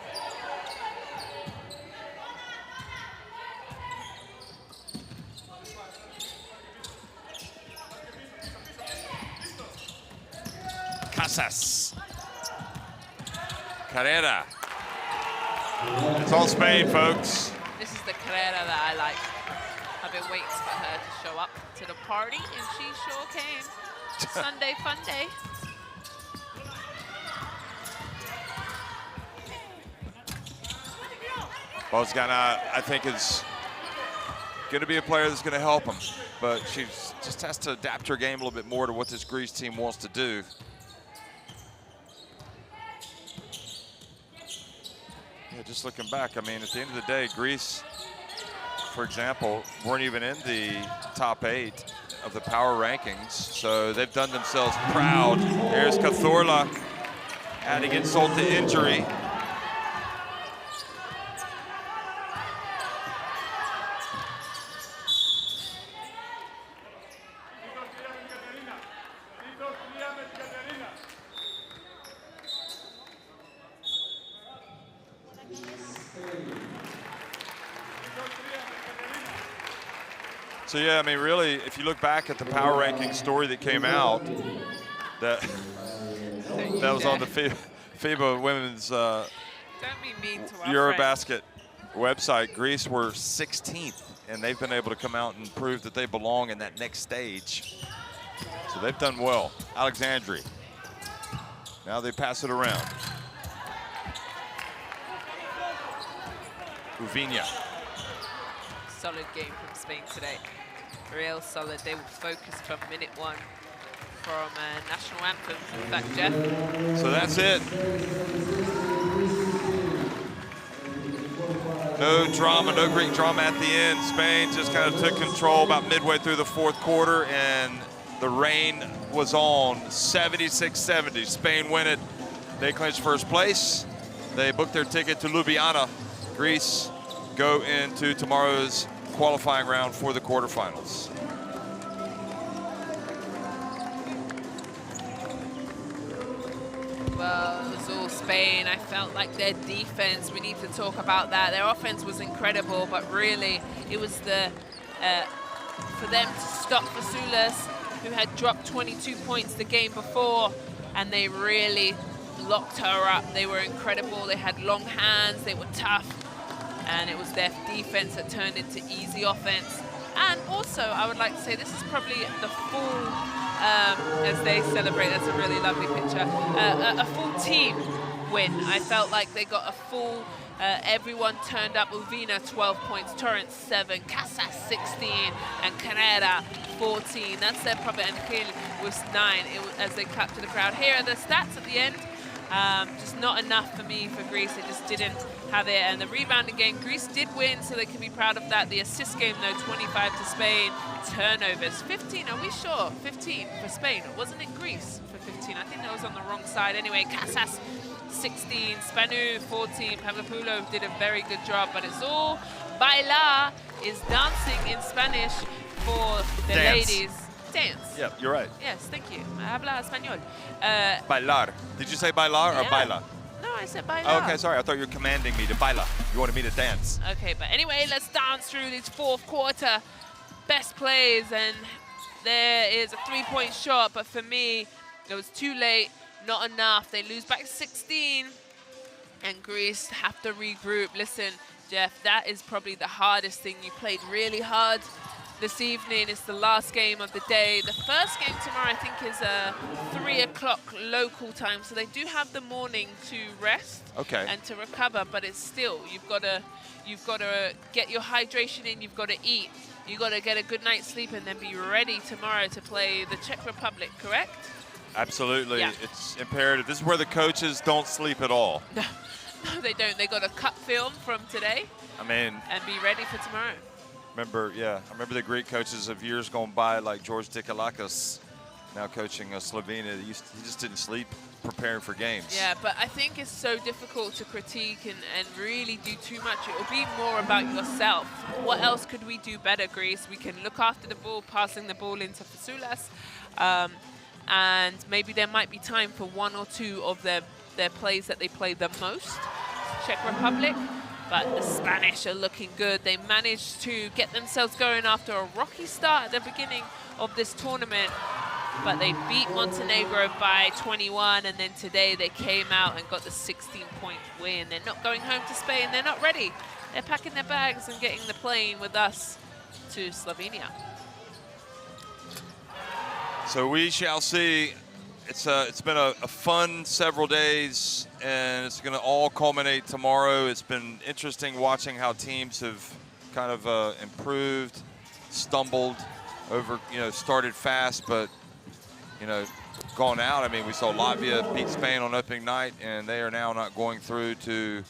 Casas. Carrera. It's all Spain, folks. This is the Carrera that I like. I've been waiting for her to show up to the party, and she sure came. Sunday fun day. Bozgana, I think, is going to be a player that's going to help him, but she just has to adapt her game a little bit more to what this Greece team wants to do. Yeah, just looking back, I mean, at the end of the day, Greece, for example, weren't even in the top 8 of the power rankings, so they've done themselves proud. There's Cazorla adding insult to injury. So yeah, I mean, really, if you look back at the power ranking story that came out, That was on the FIBA women's Don't be mean to our EuroBasket website. Greece were 16th, and they've been able to come out and prove that they belong in that next stage. So they've done well. Alexandri. Now they pass it around. Uvinia. Solid game from Spain today. Real solid. They were focused from minute 1 from national anthem. In fact, Jeff. So that's it. No drama, no Greek drama at the end. Spain just kind of took control about midway through the 4th quarter, and the rain was on. 76-70. Spain win it. They clinch first place. They book their ticket to Ljubljana. Greece go into tomorrow's qualifying round for the quarterfinals. Well, it was all Spain. I felt like their defense, we need to talk about that. Their offense was incredible, but really it was for them to stop Vasulas, who had dropped 22 points the game before, and they really locked her up. They were incredible. They had long hands. They were tough. And it was their defense that turned into easy offense. And also, I would like to say, this is probably the full, as they celebrate, that's a really lovely picture, a full team win. I felt like they got a full, everyone turned up. Uvina, 12 points, Torrance, 7, Casas, 16, and Carrera, 14. That's their proper, and Gil was 9 as they clapped to the crowd. Here are the stats at the end. Just not enough for me for Greece. They just didn't have it. And the rebounding game, Greece did win, so they can be proud of that. The assist game, though, 25 to Spain. Turnovers, 15, are we sure? 15 for Spain. Wasn't it Greece for 15? I think that was on the wrong side. Anyway, Casas, 16, Spanu, 14. Pavlopoulos did a very good job, but it's all bailar is dancing in Spanish for the ladies. Dance. Yeah, you're right. Yes, thank you. Habla español. Bailar. Did you say bailar or baila? No, I said bailar. Oh, okay, sorry. I thought you were commanding me to baila. You wanted me to dance. Okay, but anyway, let's dance through this 4th quarter. Best plays, and there is a 3-point shot, but for me, it was too late, not enough. They lose back 16, and Greece have to regroup. Listen, Jeff, that is probably the hardest thing. You played really hard this evening. It's the last game of the day. The first game tomorrow, I think, is 3 o'clock local time, so they do have the morning to rest and to recover. But it's still, you've got to get your hydration in. You've got to eat. You've got to get a good night's sleep, and then be ready tomorrow to play the Czech Republic. Correct? Absolutely. Yeah. It's imperative. This is where the coaches don't sleep at all. No, they don't. They got to cut film from today. I mean, and be ready for tomorrow. I remember the Greek coaches of years gone by, like George Dikalakis, now coaching Slovenia. He just didn't sleep preparing for games. Yeah, but I think it's so difficult to critique and really do too much. It will be more about yourself. What else could we do better, Greece? We can look after the ball, passing the ball into Vasulas, and maybe there might be time for 1 or 2 of their plays that they play the most. Czech Republic. But the Spanish are looking good. They managed to get themselves going after a rocky start at the beginning of this tournament. But they beat Montenegro by 21, and then today they came out and got the 16-point win. They're not going home to Spain. They're not ready. They're packing their bags and getting the plane with us to Slovenia. So we shall see. It's been a fun several days, and it's going to all culminate tomorrow. It's been interesting watching how teams have kind of improved, stumbled over, started fast, but, gone out. I mean, we saw Latvia beat Spain on opening night, and they are now not going through to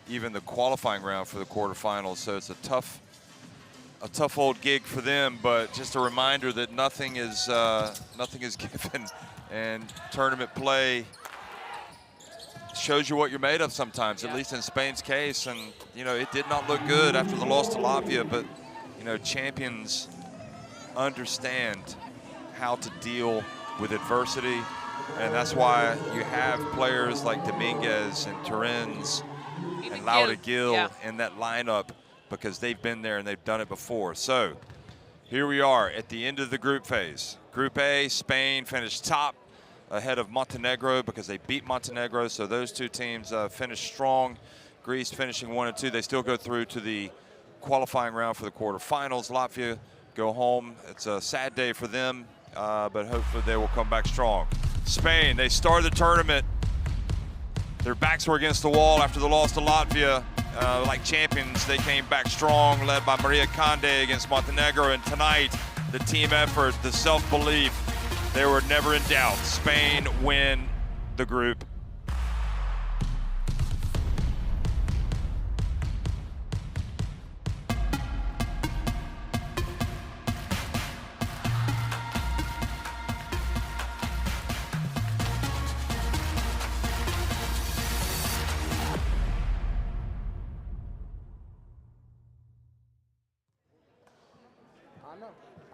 even the qualifying round for the quarterfinals. So it's a tough old gig for them, but just a reminder that nothing is given. And tournament play shows you what you're made of sometimes, at least in Spain's case. And, it did not look good after the loss to Latvia, but, champions understand how to deal with adversity. And that's why you have players like Dominguez and Torrens and Laura Gil in that lineup, because they've been there and they've done it before. So here we are at the end of the group phase. Group A, Spain finished top ahead of Montenegro because they beat Montenegro. So those two teams finished strong. Greece finishing 1 and 2. They still go through to the qualifying round for the quarterfinals. Latvia go home. It's a sad day for them, but hopefully they will come back strong. Spain, they started the tournament. Their backs were against the wall after the loss to Latvia. Like champions, they came back strong, led by Maria Conde against Montenegro. And tonight, the team effort, the self-belief, they were never in doubt. Spain win the group.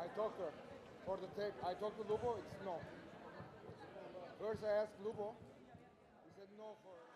I talked to her for the tape. I talked to Lubo, it's no. First I asked Lubo, he said no for...